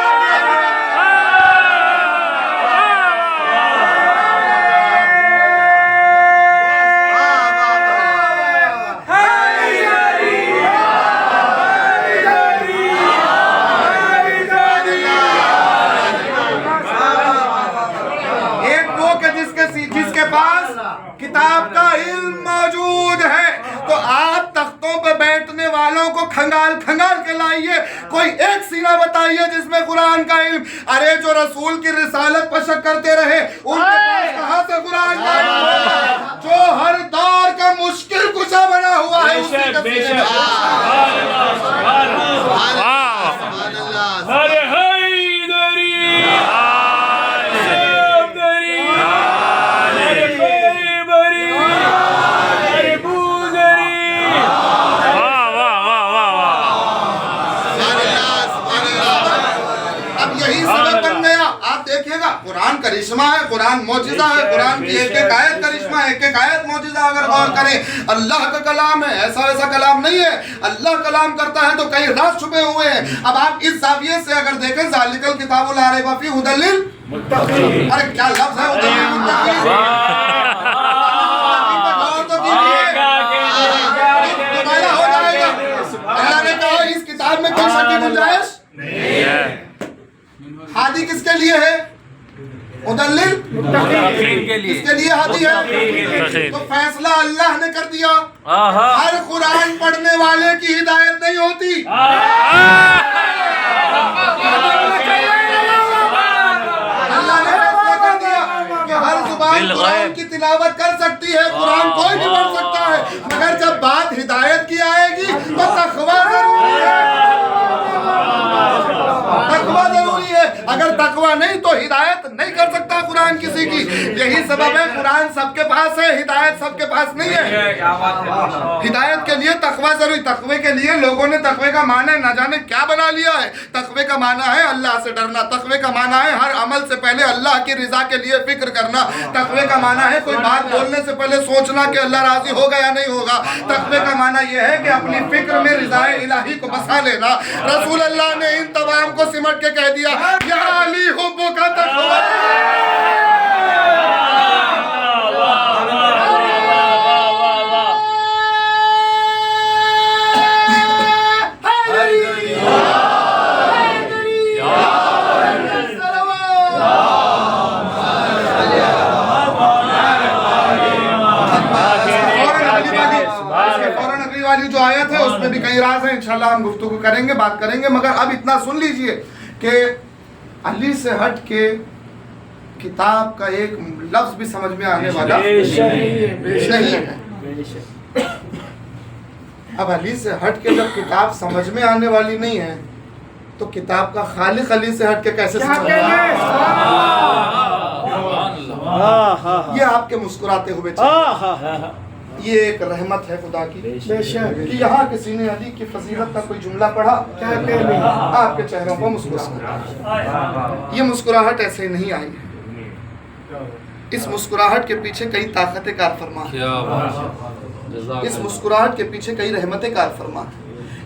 खंगाल खंगाल के लाइए, कोई एक सीना बताइए जिसमें कुरान का इल्म। अरे जो रसूल की रिसालत पर शक करते रहे उनके पास कहां से कुरान का इल्म होगा? जो हर दौर का मुश्किल कुशा बना हुआ है उसी का सीने अरे हैदरी हैदरी अरे खैबरी अरे बूदरी। वाह वाह वाह वाह वाह। अब यही सबब बन गया। आप देखिएगा कुरान करिश्मा है, कुरान मौजिजा है, कुरान की एक एक आयत करिश्मा है, एक एक आयत मौजिजा। अगर गौर करें अल्लाह का कलाम है, ऐसा वैसा कलाम नहीं है। अल्लाह कलाम करता है तो कई राज छुपे हुए हैं। अब आप इस जाविये से अगर देखें ज़ालिकल किताबुल ला रैब फीह हुदल लिल मुत्तकीन, अरे क्या लफ्ज है हुदल लिल मुत्तकीन। गौर तो कीजिए, दोबारा हो जाएगा। अल्लाह ने कहा इस किताब में कोई शक की गुंजाइश नहीं है। हादी किसके लिए है? मुदल्लिल किसके लिए हादी है? तो फैसला अल्लाह ने कर दिया। हर कुरान पढ़ने वाले की हिदायत नहीं होती। अल्लाह ने फैसला कर दिया कि हर जुबान कुरान की तिलावत कर सकती है, कुरान कोई भी पढ़ सकता है, मगर जब बात हिदायत की आएगी तो तक़वा जरूरी है। तक़वा जरूरी है। अगर तक़वा नहीं तो हिदायत नहीं कर सकता कुरान किसी की। यही सबब है कुरान सबके पास है, हिदायत सबके पास नहीं है। हिदायत के लिए तक़वा जरूरी। तक़वे के लिए लोगों ने तक़वे का माना न जाने क्या बना लिया है। तक़वे का माना है अल्लाह से डरना, तक़वे का माना है हर अमल से पहले अल्लाह की रिजा के लिए फिक्र करना, तक़वे का माना है कोई बात बोलने से पहले सोचना कि अल्लाह राजी होगा या नहीं होगा। तक़वे का माना यह है कि अपनी फिक्र में रिज़ाए इलाही को बसा लेना। रसूल अल्लाह ने इन तमाम को सिमट के कह दिया या अली हुब्बुका तक़वा। वाली जो आयत है उसमें भी कई राज हैं, इंशाल्लाह हम गुफ्तगू करेंगे, बात करेंगे। मगर अब इतना सुन लीजिए कि अली से हट के किताब का एक लफ्ज भी समझ में आने वाला नहीं है। अब अली से हट के जब किताब समझ में आने वाली नहीं है तो किताब का खालिक अली से हट के कैसे समझ में? ये आपके मुस्कुराते हुए ये एक रहमत है खुदा की कि यहाँ किसी ने अली की फजीलत का कोई जुमला पढ़ा, आपके चेहरों पर मुस्कुराहट। ये मुस्कुराहट ऐसे नहीं आई है। इस मुस्कुराहट के पीछे कई ताकतें कार फरमा है। इस मुस्कुराहट के पीछे कई रहमतें कार फरमा है।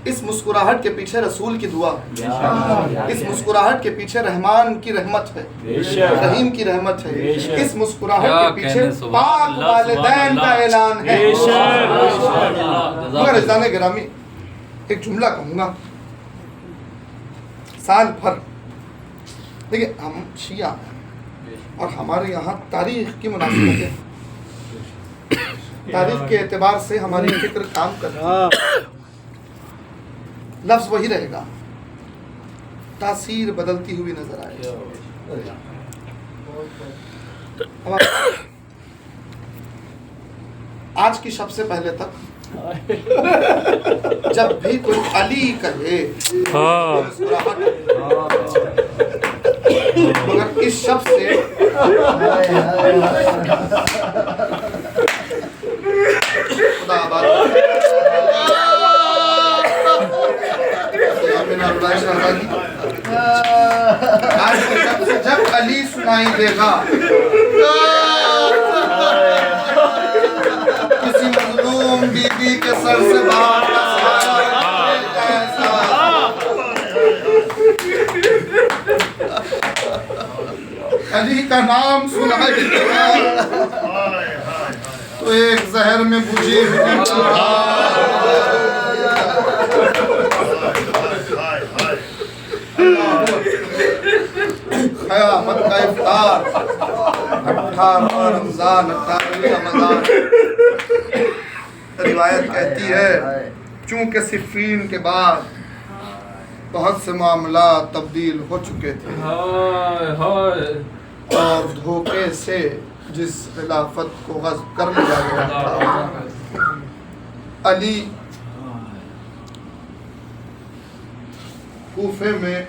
इस मुस्कुराहट के पीछे रसूल की दुआ, इस मुस्कुराहट के पीछे रहमान की रहमत है, रहीम की रहमत है। इस मुस्कुराहट के पीछे पाक वालिदैन का ऐलान है। मगर इज़ान गिरामी एक जुमला कहूँगा, साल भर देखिए हम शिया हैं और हमारे यहाँ तारीख की मुनासिबत है, तारीख के एतबार से हमारी फिक्र काम कर रही है। लफ्ज वही रहेगा, तासीर बदलती हुई नजर आएगी। आज की शब से पहले तक जब भी कोई अली कहे मगर इस शब्द से खुदा आबाद आज के शब्द से जब अली सुनाई देगा किसी मजलूम बीबी के सर से बाहर का साया अली का नाम सुनाई देगा तो एक जहर में बुझी क़यामत का इफ्तार 18 रमज़ान 18 रमज़ान। रिवायत कहती है चूंकि सिफ़ीन के बाद बहुत से मामला तब्दील हो चुके थे हाय हाय और धोखे से जिस खिलाफत को गस्ब कर लिया गया था, अली कूफे में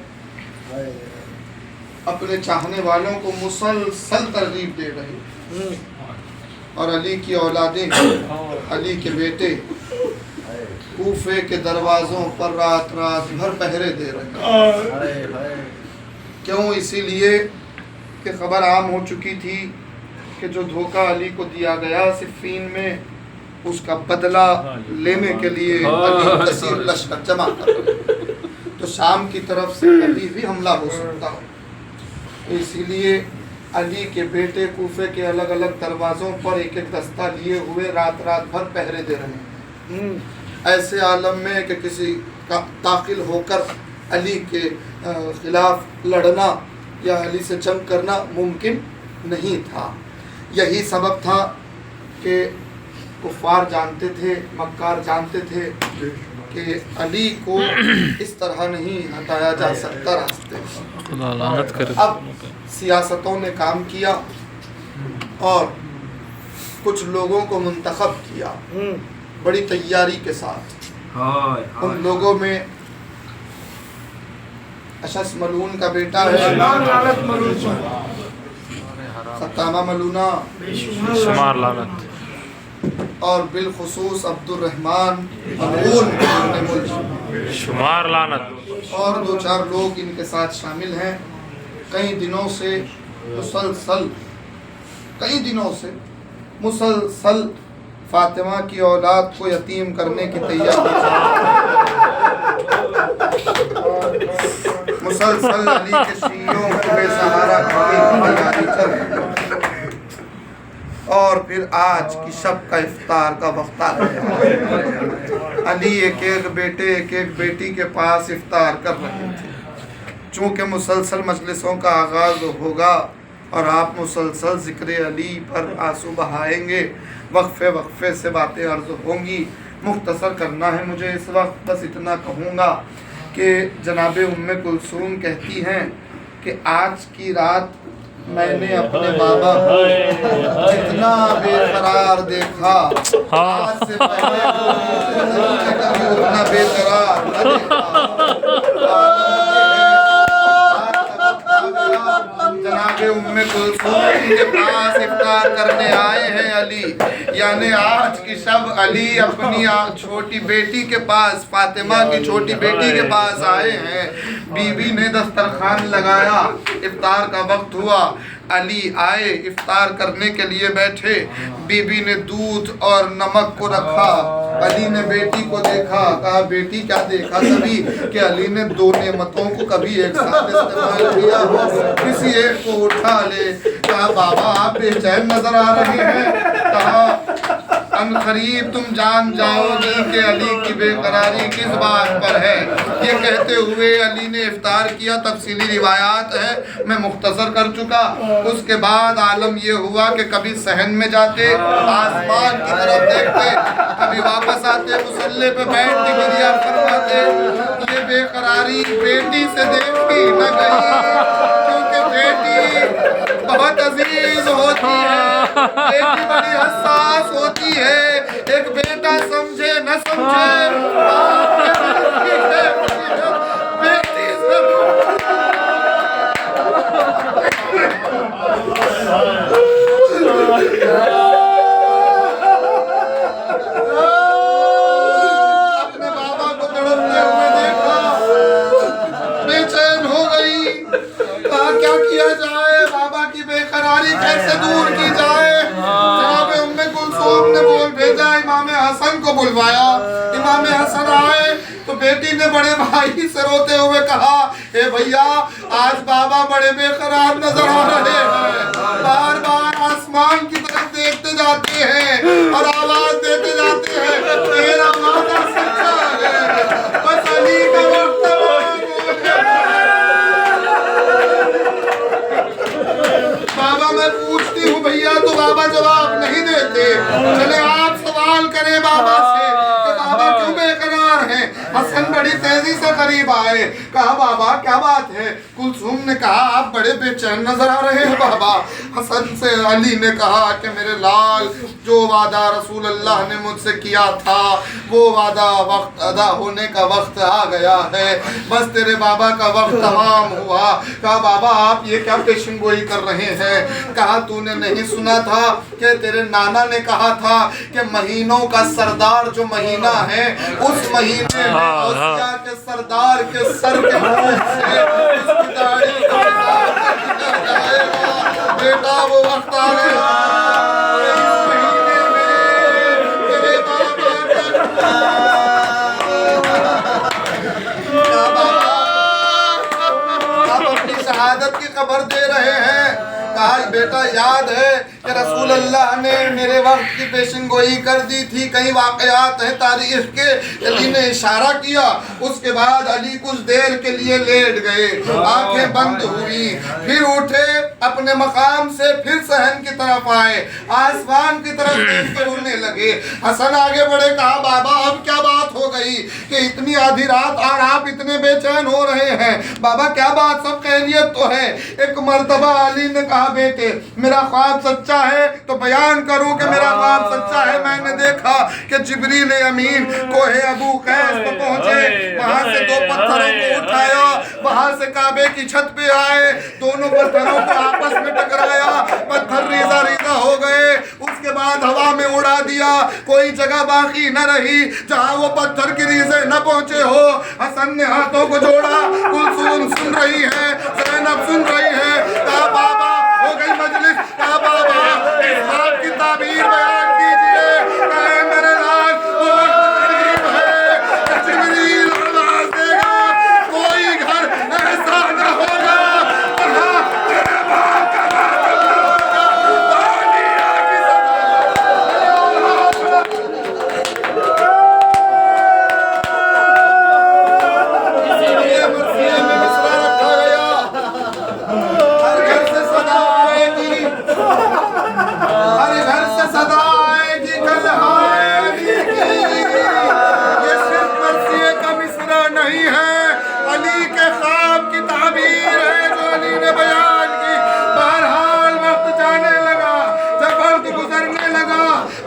अपने चाहने वालों को मुसलसल तरगीब दे रहे और अली की औलादें, अली के बेटे कूफे के दरवाज़ों पर रात रात भर पहरे दे रहे हैं। क्यों? इसीलिए कि खबर आम हो चुकी थी कि जो धोखा अली को दिया गया सिफ़ीन में, उसका बदला लेने के लिए अली कसीर लश्कर जमा कर रहे हैं। तो शाम की तरफ से कभी भी हमला हो सकता है। इसीलिए अली के बेटे कूफे के अलग अलग दरवाज़ों पर एक एक दस्ता लिए हुए रात रात भर पहरे दे रहे हैं। ऐसे आलम में कि किसी का दाखिल होकर अली के ख़िलाफ़ लड़ना या अली से जंग करना मुमकिन नहीं था। यही सबब था कि कुफ़ार जानते थे, मक्कार जानते थे कि अली को इस तरह नहीं हटाया जा सकता रास्ते से। अब सियासतों ने काम किया और कुछ लोगों को मुंतखब किया बड़ी तैयारी के साथ। उन लोगों में अशस मलून का बेटा है, सत्तामा मलूना, शुमार लानत, और बिलखुसूस अब्दुर्रहमान मलून इब्न मुल्क, शुमार लानत, और दो चार लोग इनके साथ शामिल हैं। कई दिनों से मुसलसल फातिमा की औलाद को यतीम करने की तैयारी, मुसलसल अली के शियों को बेसहारा करने की तैयारी कर रहे हैं। और फिर आज की शब का इफ्तार का वक्त आ गया। अली एक एक बेटे एक एक बेटी के पास इफ्तार कर रहे थे। चूँकि मुसलसल मजलिसों का आगाज़ होगा और आप मुसलसल ज़िक्र अली पर आंसू बहाएंगे, वक्फे वक्फे से बातें अर्ज़ होंगी। मुख्तसर करना है मुझे इस वक्त, बस इतना कहूँगा कि जनाब उम्मे कुलसूम कहती हैं कि आज की रात मैंने अपने बाबा को जितना बेकरार देखा, आज से पहले कभी उतना बेकरार न देखा। जनाबे उम्मे कुलसूम के पास इफ्तार करने आए हैं अली, यानी आज की शब अली अपनी छोटी बेटी के पास, फातिमा की छोटी बेटी के पास आए हैं। बीवी ने दस्तरखान लगाया, इफ्तार का वक्त हुआ, अली आए, इफ्तार करने के लिए बैठे। बीबी ने दूध और नमक को रखा, अली ने बेटी को देखा, कहा बेटी क्या देखा तभी कि अली ने दो नेमतों को कभी एक साथ इस्तेमाल किया हो, किसी एक को उठा ले। कहा बाबा आप बेचैन नजर आ रहे हैं। कहा अनकरीब तुम जान जाओगी कि अली की बेकरारी किस बात पर है। ये कहते हुए अली ने इफ्तार किया। तफसीली रिवायात है, मैं मुख्तसर कर चुका। उसके बाद आलम ये हुआ कि कभी सहन में जाते, आसमान की तरफ देखते, कभी वापस आते, मुसल्ले पे बैठ के गिरिया फरमाते। ये बेकरारी बेटी से देखी न गई, क्योंकि बेटी बहुत अजीज होती है, बेटी बड़ी हसास होती है। एक बेटा समझे न समझे, बेटी से अपने बाबा को तड़पते हुए देखा, बेचैन हो गई। कहा क्या किया जाए, बाबा की बेकरारी कैसे दूर की जाए। जनाब उम्मे कुलसूम ने बोल भेजा, इमाम हसन को बुलवाया। इमाम हसन आए तो बेटी ने बड़े भाई से रोते हुए कहा, ए भैया आज बाबा बड़े बेकरार नजर आ रहे हैं, बार बार आसमान की तरफ देखते जाते हैं और आवाज देते जाते हैं, तेरा वादा सच्चा है, बस अली का वक्त बाबा मैं पूछती हूँ भैया तो बाबा जवाब नहीं देते। चले आप सवाल करें बाबा से कि बाबा क्यों बेकरार हैं। हसन बड़ी तेज तेजी से करीब आए। कहा बाबा क्या बात है? कुलसूम ने कहा आप बड़े बेचैन नजर आ रहे हैं बाबा। हसन से अली ने कहा कि मेरे लाल, जो वादा रसूल अल्लाह ने मुझसे किया था वो वादा वक्त अदा होने का वक्त आ गया है, बस तेरे बाबा का वक्त तमाम हुआ। कहा बाबा आप ये क्या पेशन गोई कर रहे हैं? कहा तूने नहीं सुना था कि तेरे नाना ने कहा था कि महीनों का सरदार जो महीना है उस महीने में औसिया के सरदार के सर के से उसकी दाढ़ी को साफ कर दिया जाएगा। बेटा वो वक्त आ गया, इस महीने में तेरे बाबा आप अपनी शहादत की खबर दे रहे हैं। कहा बेटा याद है कि रसूल अल्लाह ने मेरे वक्त की पेशन गोई कर दी थी, कई वाकयात हैं तारीख के। अली ने इशारा किया, उसके बाद अली कुछ देर के लिए लेट गए, आंखें बंद हुई, फिर उठे अपने मकाम से, फिर सहन की तरफ आए, आसमान की तरफ देखते रोने लगे। हसन आगे बढ़े, कहा बाबा अब क्या बात हो गई कि इतनी आधी रात और आप इतने बेचैन हो रहे हैं? बाबा क्या बात, सब खैरियत तो है। एक मर्तबा अली ने कहा बेटे मेरा ख्वाब सच्चा है तो बयान करूं कि मेरा ख्वाब सच्चा है। मैंने देखा कि जिब्रील अमीन कोहे अबू कैस पर पहुंचे, वहां से दो पत्थरों को उठाया, वहां से काबे की छत पे आए, दोनों पत्थरों को आपस में टकराया, पत्थर रीजा रीजा हो गए, उसके बाद हवा में उड़ा दिया, कोई जगह बाकी न रही जहां वो पत्थर की रीजे न पहुंचे हो। हसन ने हाथों को जोड़ा, कुलसूम सुन रही है, ज़ैनब सुन रही है। कहा बाबा हो गई मजलिस, कहा बाबा इस बात की ताबीर बयान कीजिए। कहे मेरे लाल वो वक्त करीब है कि जिब्रील आवाज देगा, कोई घर ऐसा न होगा जहां तेरे बाप का नाम होगा। तालियां की इसीलिए मसीह में मिसरा रखा गया। हर घर से सदा आएगी, हर घर से सदा आएगी कल आएगी। ये सिर्फ मसीह का मिसरा नहीं है, अली के ख्वाब की ताबीर है जो अली ने बयान की। बहरहाल वक्त जाने लगा, जब वक्त गुजरने लगा,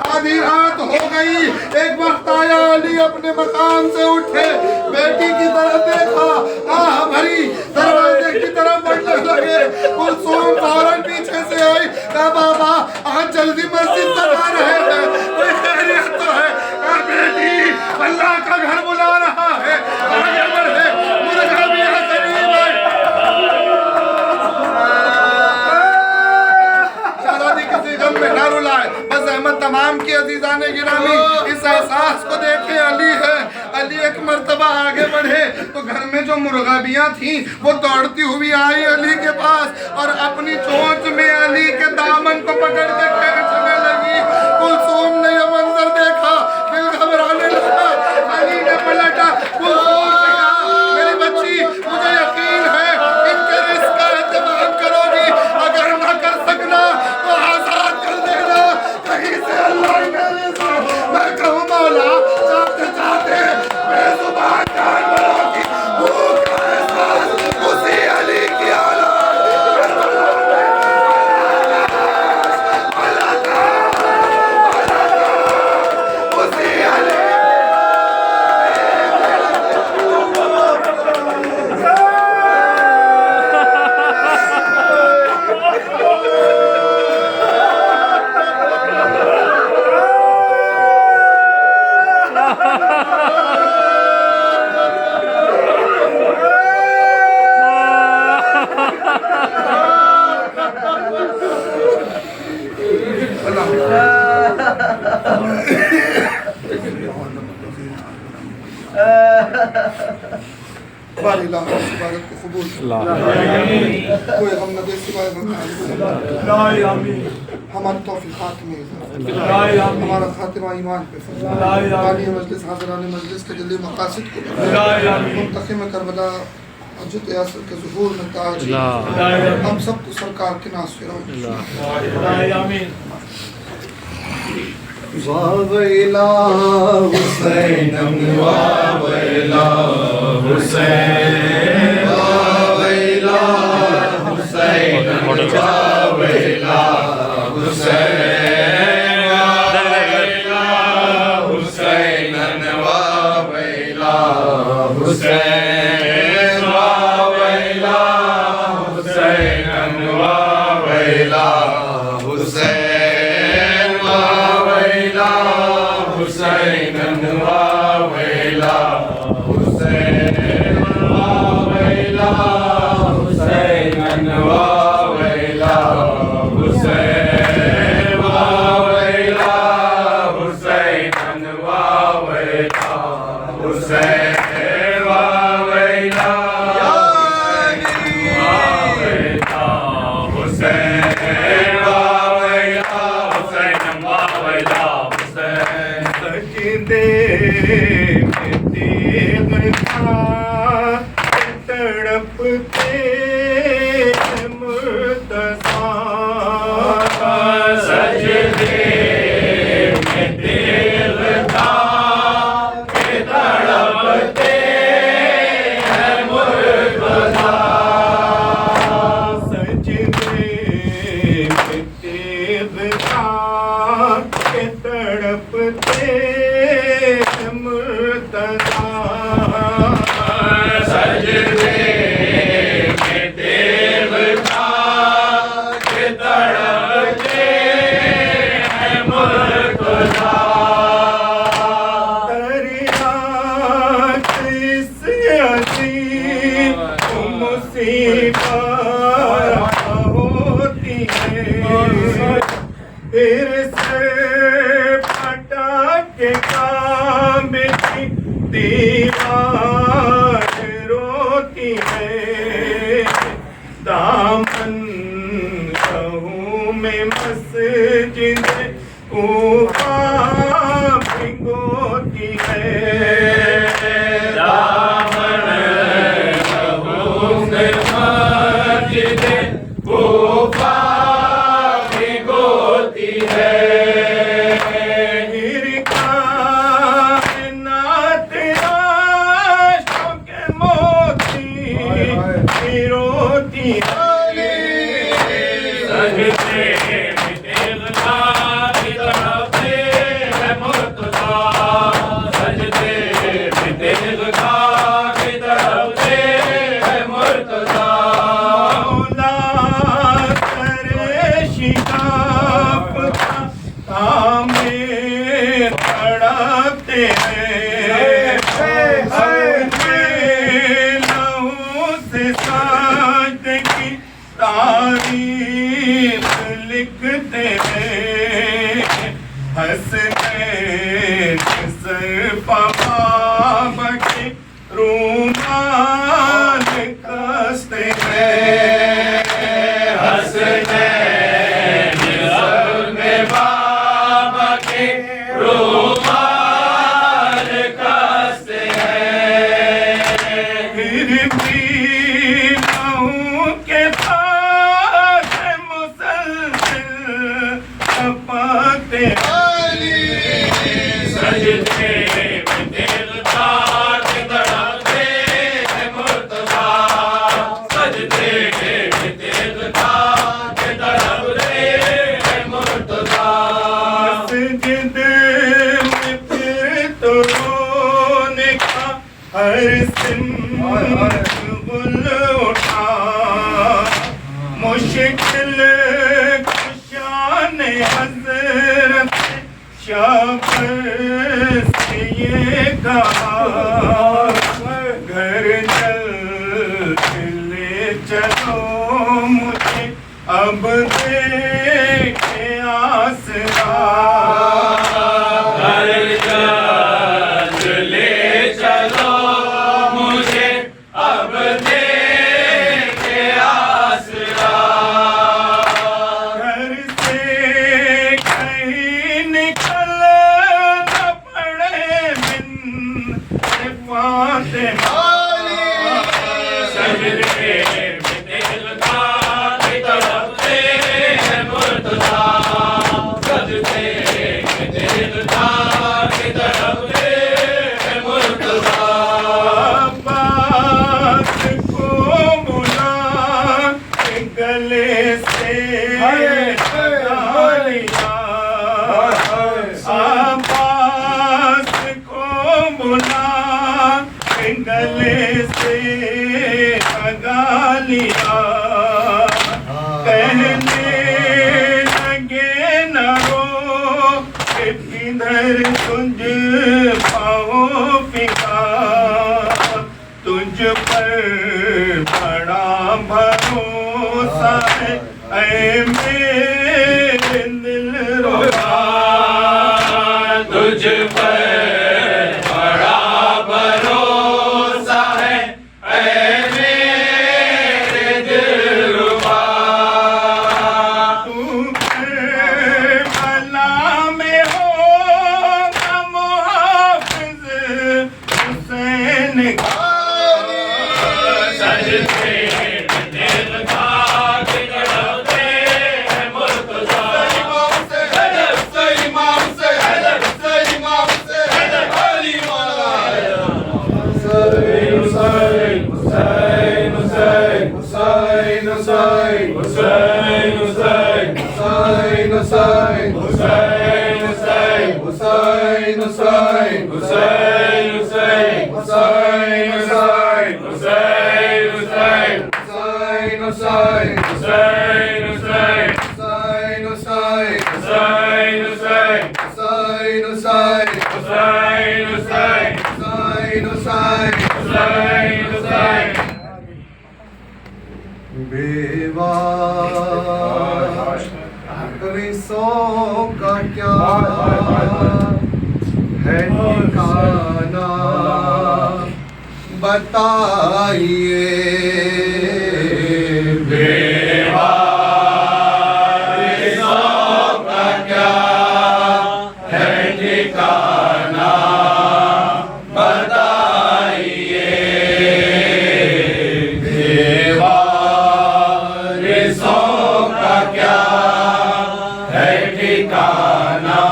आधी रात हो गई, एक वक्त आया अली अपने मकाम से उठे, बेटी की तरफ देखा, आह भरी, दरवाजे की तरफ बढ़ने लगे। कुलसूम फौरन पीछे से आई, कहा बाबा आज जल्दी मस्जिद बना रहे हैं, कोई खैरियत तो है? कहा बेटी अल्लाह का घर बुला रहा है, आगे बढ़े, मुर्गा भी यहाँ करीब है। शहजादी किसी गम में न रुलाए, बस अहमद तमाम की अजीजाने गिरामी इस एहसास को देखे अली है। अली एक मर्तबा आगे बढ़े तो घर में जो मुर्गाबियां थी वो दौड़ती हुई आई अली के पास और अपनी चोंच में अली के दामन को पकड़ के खींचने लगी। कुलसूम ने यह मंजर देखा, दिल घबराने लगा। अली ने पलटा, कुलसूम से कहा मेरी बच्ची मुझे यकीन है इनके रिस्क का इंतजाम करोगी, अगर न कर सकना तो आजाद कर देना। कहीं से अल्लाह करे तो मैं कहूँ मौला चाहते चाहते बेजुबान जानवरों की भूख का एहसास उसी अली की औलाद उसी अली बारिला इबादत को कबूल कोई गम न दे सिवाय हमारे तौफीक़ात में हमारा खातिमा ईमान पे पानी मजलिस हाज़िरान मजलिस के जल्दी मकासद को मुंतखिम करबला हजरत यासर के ज़ुहूर में ताज हम सबको सरकार के नासिरों वावैला हुसैन वावैला हुसैन वावैला हुसैन वावैला हुसैन वावैला हुसैन वावैला हुसैन वावैला हुसैन वावैला हुसैन वावैला हुसैन वावैला हुसैन वावैला हुसैन वावैला हुसैन वावैला हुसैन वावैला हुसैन वावैला हुसैन वावैला हुसैन वावैला हुसैन सजदे में देखा तड़पते मुर्तज़ा सजदे में देखा के तड़पते हैं मुर्तज़ा सजदे में देखा के तड़पते मुर्तज़ा सजदे में देवता के तड़पते हैं मुर्तज़ा तरियात इस अज़ीम मुसीबत होती है फिर से पटाखे काम की दीवार रोती है दामन कहूँ में मस्जिद ऊपा भिगोती है दामन कहूँ में मस्जिद कूफा भिगोती है कायनात आशों के मोती रोती है सजदे में देखा की तड़पते हैं मुर्तज़ा सजदे में देखा की तड़पते हैं मुर्तज़ा मौला करे शिकाफ का तामीर तड़पते हैं अपने लहू से साज की तारीफ लिखते हैं हसनैन सरफा बाब के रूमाल कसते हैं हसनैन सर में बाबा के रुमाल कसते हैं फिर भी लहू के पास मुसलसल टपकते सजदे में देखा के तड़पते हैं मुर्तज़ा सजदे में देखा के तड़पते हैं मुर्तज़ा मस्जिद में फिर तो रोने का हर सिंबल उठा मुश्किल कुशान हज़रत शाबाश से ये कहा घर जल्द ले चलो मुझे अब देखे आसरा घर जल्द ले चलो मुझे अब देखे आसरा घर से कहीं निकल न पड़े बिन फातिमा सजदे में देखा के तड़पते गले से लगा लिया, आवाज को बुला के गले से लगा लिया, कहने लगे न रो कि किधर तुझ पाओ पिता, तुझ पर बड़ा भरोसा है ऐ मेरे दिलरुबा, तुझ पर बड़ा भरोसा है ऐ मेरे दिलरुबा। तू करबला में होगा मुहाफिज हुसैन का, सजदे दिल का गिरते हैं मुर्तज़ा, बेवारिसों का क्या है ठिकाना बताइए, बेवारिसों का क्या है ठिकाना बताइए, बेवारिसों का क्या है ठिकाना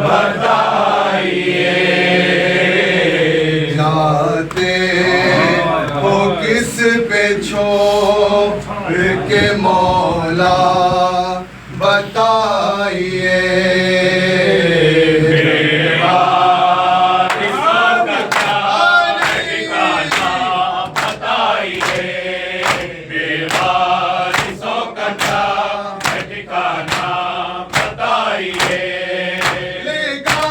बताइए। जाते हो किस पे छोड़ के मौला बताइए, बेवारिसों का क्या है ठिकाना बताइए, बेवारिसों का क्या है ठिकाना बताइए। लेगा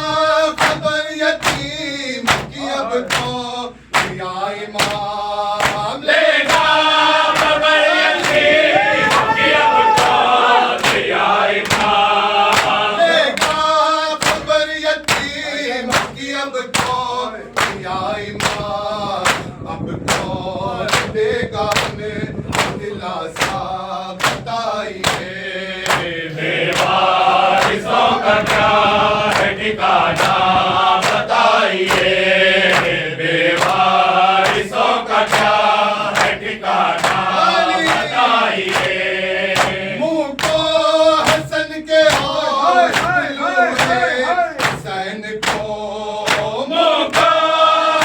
खबर यतीम की अब तो या इमाम, लेगा खबर यतीम की अब तो या इमाम, लेगा खबर यतीम की अब तो या इमाम, अब कौन देगा हमें दिलासा बताइए, बेवारिसों का क्या है ठिकाना बताइए, बेवारिसों का क्या है ठिकाना बताइए। मुंह को हसन के और हुसैन को, मुँह को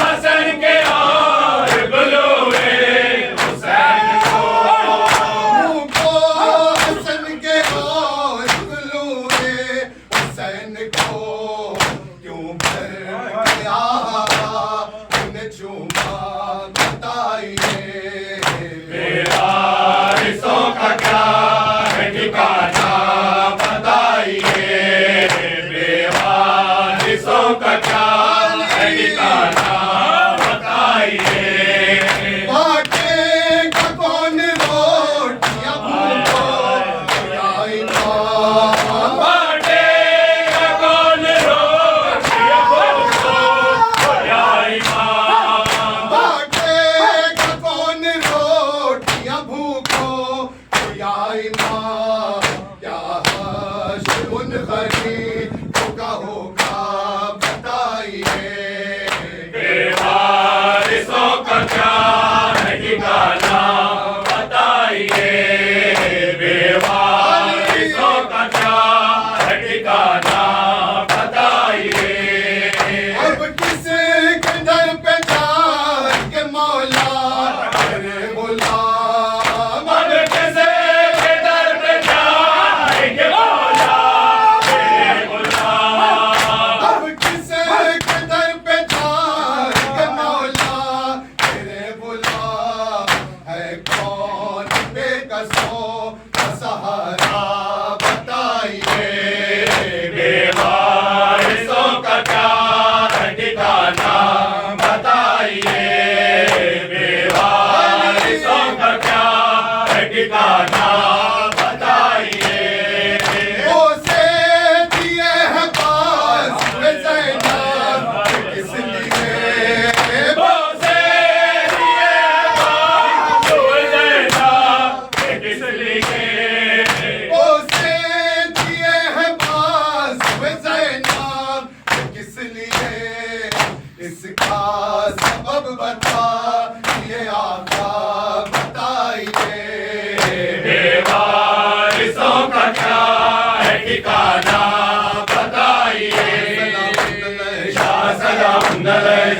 हसन के और बुलूए हुसैन को, मुंह को हसन के और गुलूए हुसैन को, क्यों भर गया उन्हें चूमा बताइए, बेवारिसों का क्या है ठिकाना बताइए, बेवारिसों का क्या है ठिकाना बताइए। बांटेगा कौन रोटियां भूखों या इमाम, बांटेगा कौन रोटियां भूखों या इमाम, बांटेगा कौन रोटियां भूखों या इमाम, क्या हश्र उन गरीबों का होगा बताइए, बेवारिसों का क्या है ठिकाना बताइए, बेवारिसों का क्या है ठिकाना बताइए। अब किसी के दर पे जाके मौला अरे गुलाम, अब किसे का सहारा बताइए, बेवारिसों का क्या है ठिकाना बताइए, बेवारिसों का क्या है ठिकाना बताइए। उसे दिए हैं पास में ज़ैनब किस लिए, बोसे दिए बास हुए ज़ैनब किस लिए, उसे दिए हैं पास में ज़ैनब किस लिए, इसका सबब बताइए आका बताइए, बेवारिसों का क्या है ठिकाना बताइए। शाह सलाम अलैह,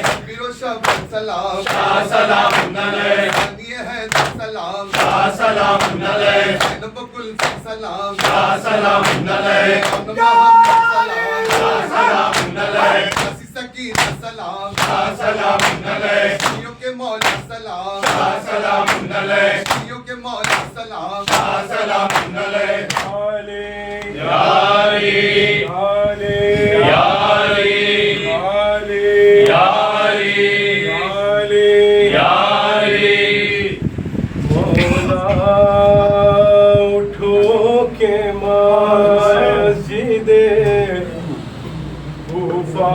सलाम शाह सलाम अलैह, दिए हैं सलाम शाह सलाम अलैह, बकुल सलाम शाह सलाम अलैह, शाह सलाम अलैह, सलाम शाह सलाम अलैह, के मौला सलाम शाह सलाम अलैह, के मौला सलाम शाह सलाम अलैह। आले यारी आले यारी आले यारी आले यारी, मौला उठो के मस्जिदे कूफा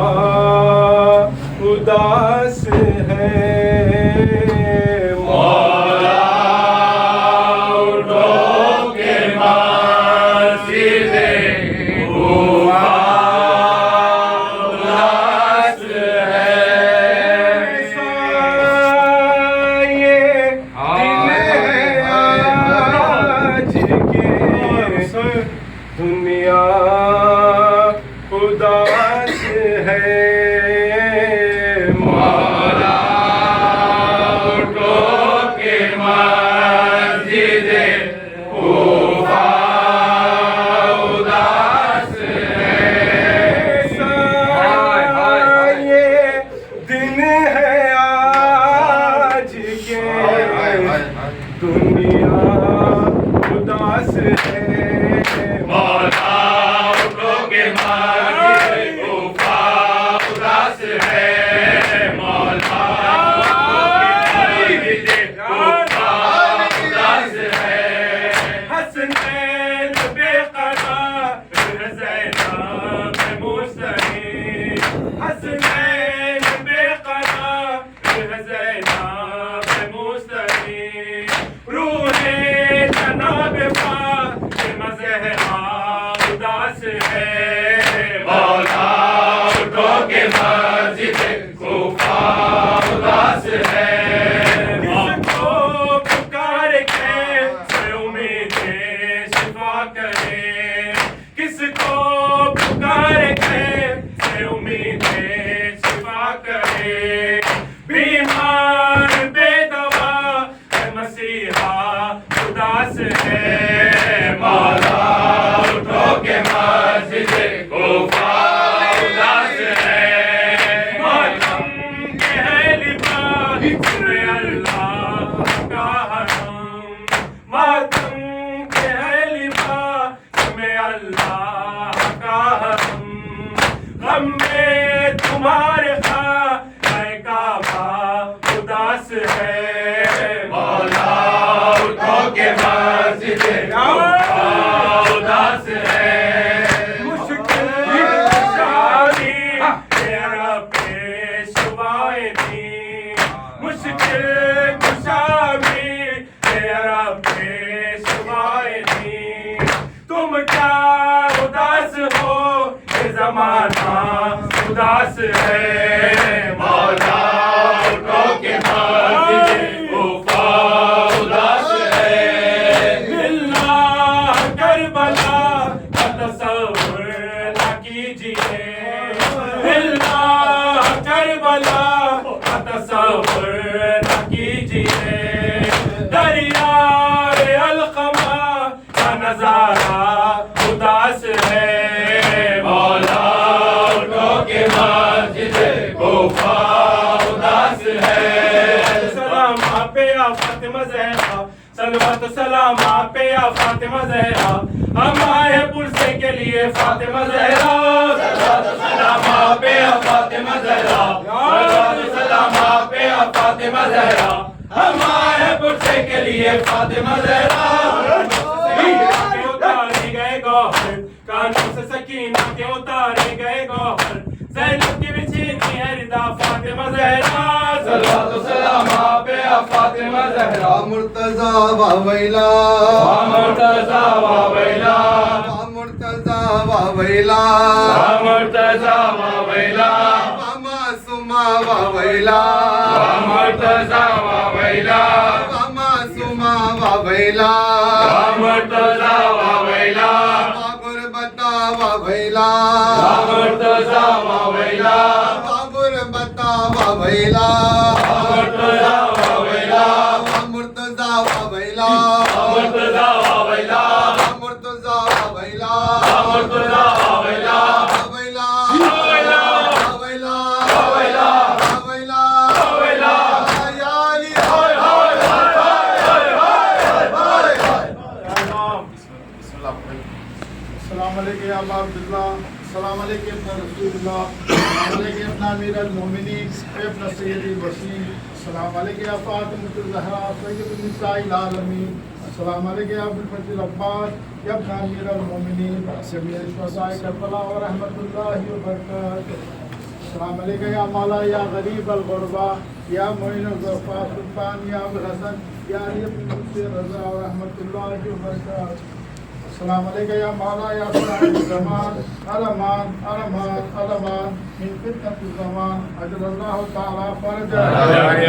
उदास है, मौला उठो के मस्जिदे कूफा उदास है। ये दिन है आज के दुनिया उदास है, मौला उठो के मस्जिदे कूफा उदास है। ये दिन है आज के दुनिया उदास है, मौला उठो के मस्जिदे कूफा उदास है, मौला उठो के मस्जिदे कूफा उदास है। हसनैन बेक़रार ज़ैनब मुस्तरीन, हसनैन बेक़रार ज़ैनब मुस्तरीन, रूहे जनाब फ़ातिमा ज़हरा उदास है, मौला उठो के मस्जिदे कूफा उदास है। किसको पुकार के से उम्मीदें शिफा करे, किसको पुकार के से उम्मीदें शिफा करे, बीमार बेदवा है मसीहा उदास है, मौला उठो के मस्जिदे कूफा उदास है। मातम के है लिबास में अल्लाह का हरम, मातम के है लिबास में अल्लाह का हरम, गम में तुम्हारे खाए काबा उदास है, मौला उठो के मस्जिदे कूफा उदास है। मुश्किल शादी तेरा पेशवाए थी, मुश्किल कुशामी तेरा पेशवाए थी, तुम क्या उदास हो ये जमाना उदास है, मौला उठो के मस्जिदे कूफा उदास है। अल्लाह करबला का तसव्वुर न कीजिए, अल्लाह करबला का तसव्वुर न कीजिए, दरियाए अलक़मा का नजारा उदास है, मौला उठो के मस्जिदे कूफा सलातो सलाम आप पे या फातिमा ज़हरा, हम आए पुरसे के लिए फातिमा ज़हरा। सलातो सलाम आप पे या फातिमा ज़हरा, सलातो सलाम आप पे या फातिमा ज़हरा, हम आए पुरसे के लिए फातिमा ज़हरा। उतारे गए गौहर, कानों से सकीना के उतारे गए गौहर, ज़ैनब की भी छीनी है रिदा फातिमा ज़हरा। सलातो सलाम आप पे या फातिमा ज़हरा। मुर्तज़ा वावैला, मुर्तज़ा वावैला, मुर्तज़ा वावैला, मुर्तज़ा वावैला, मासूमा वावैला, मुर्तज़ा वावैला, मासूमा वावैला, मुर्तज़ा वावैला, गुरबता वावैला, मुर्तज़ा वावैला, गुरबता वावैला, मुर्तज़ा वावैला, मुर्तज़ा वावैला, मुर्तज़ा वावैला, मुर्तज़ा वावैला, मुर्तज़ा वावैला, वावैला, वावैला, वावैला, वावैला, वावैला, वावैला। या अली, हाय हाय हाय हाय हाय हाय हाय। अस्सलाम वालेकुम या अबा अब्दुल्लाह, अस्सलाम वालेकुम या रसूलुल्लाह, अस्सलाम वालेकुम या अमीर अल-मोमिनीन, या सय्यदी वसीम, अस्सलाम वालेकुम या फातिमतुल ज़हरा सय्यदुन निसाइल आलमीन, अस्सलाम वालेकुम या अबुल फज़ल अब्बास या अमीर अल-मोमिनीन, समीर शुहदाए करबला व रहमतुल्लाहि व बरकातुहू। अस्सलाम वालेकुम या मौला या गरीब अल-गुरबा या मोइन अल-ज़फ़ा सुल्तान या अबुल हसन या अली इब्न मुस्लिम रज़ा व रहमतुल्लाहि व बरकातुहू। अस्सलाम वालेकुम या मौला या साहिब ज़मान अलमान अलमान अलमान मिन फितनतिल ज़मान अजलल्लाहु तआला फरजा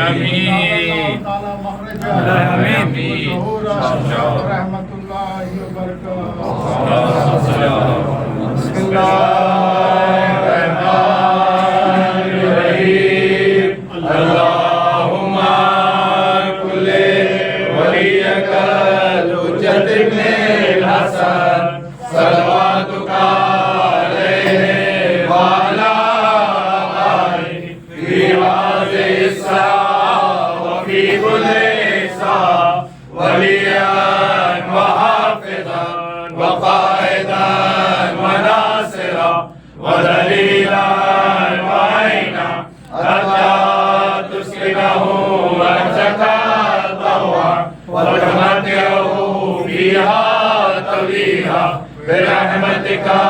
आमीन तआला मखरजा आमीन ज़हूरा रहमतुल्लाहि व बरकातुहू। बिस्मिल्लाहिर्रहमानिर्रहीम अल्लाहुम्मा कुल्ले वलियकल हुज्जत इब्ने हसन सलवातुका अलैहि व अला आलिहि फी हाज़िहि स्साअह व फी कुल्लि साअह वलिय्यन व हाफ़िज़न व क़ाइदन व नासिरन व दलीलन व ऐना हत्ता तुस्किनहु अर्ज़का तवअन व तुमत्तिअहु फ़ीहा तवीहा बिरहमतिका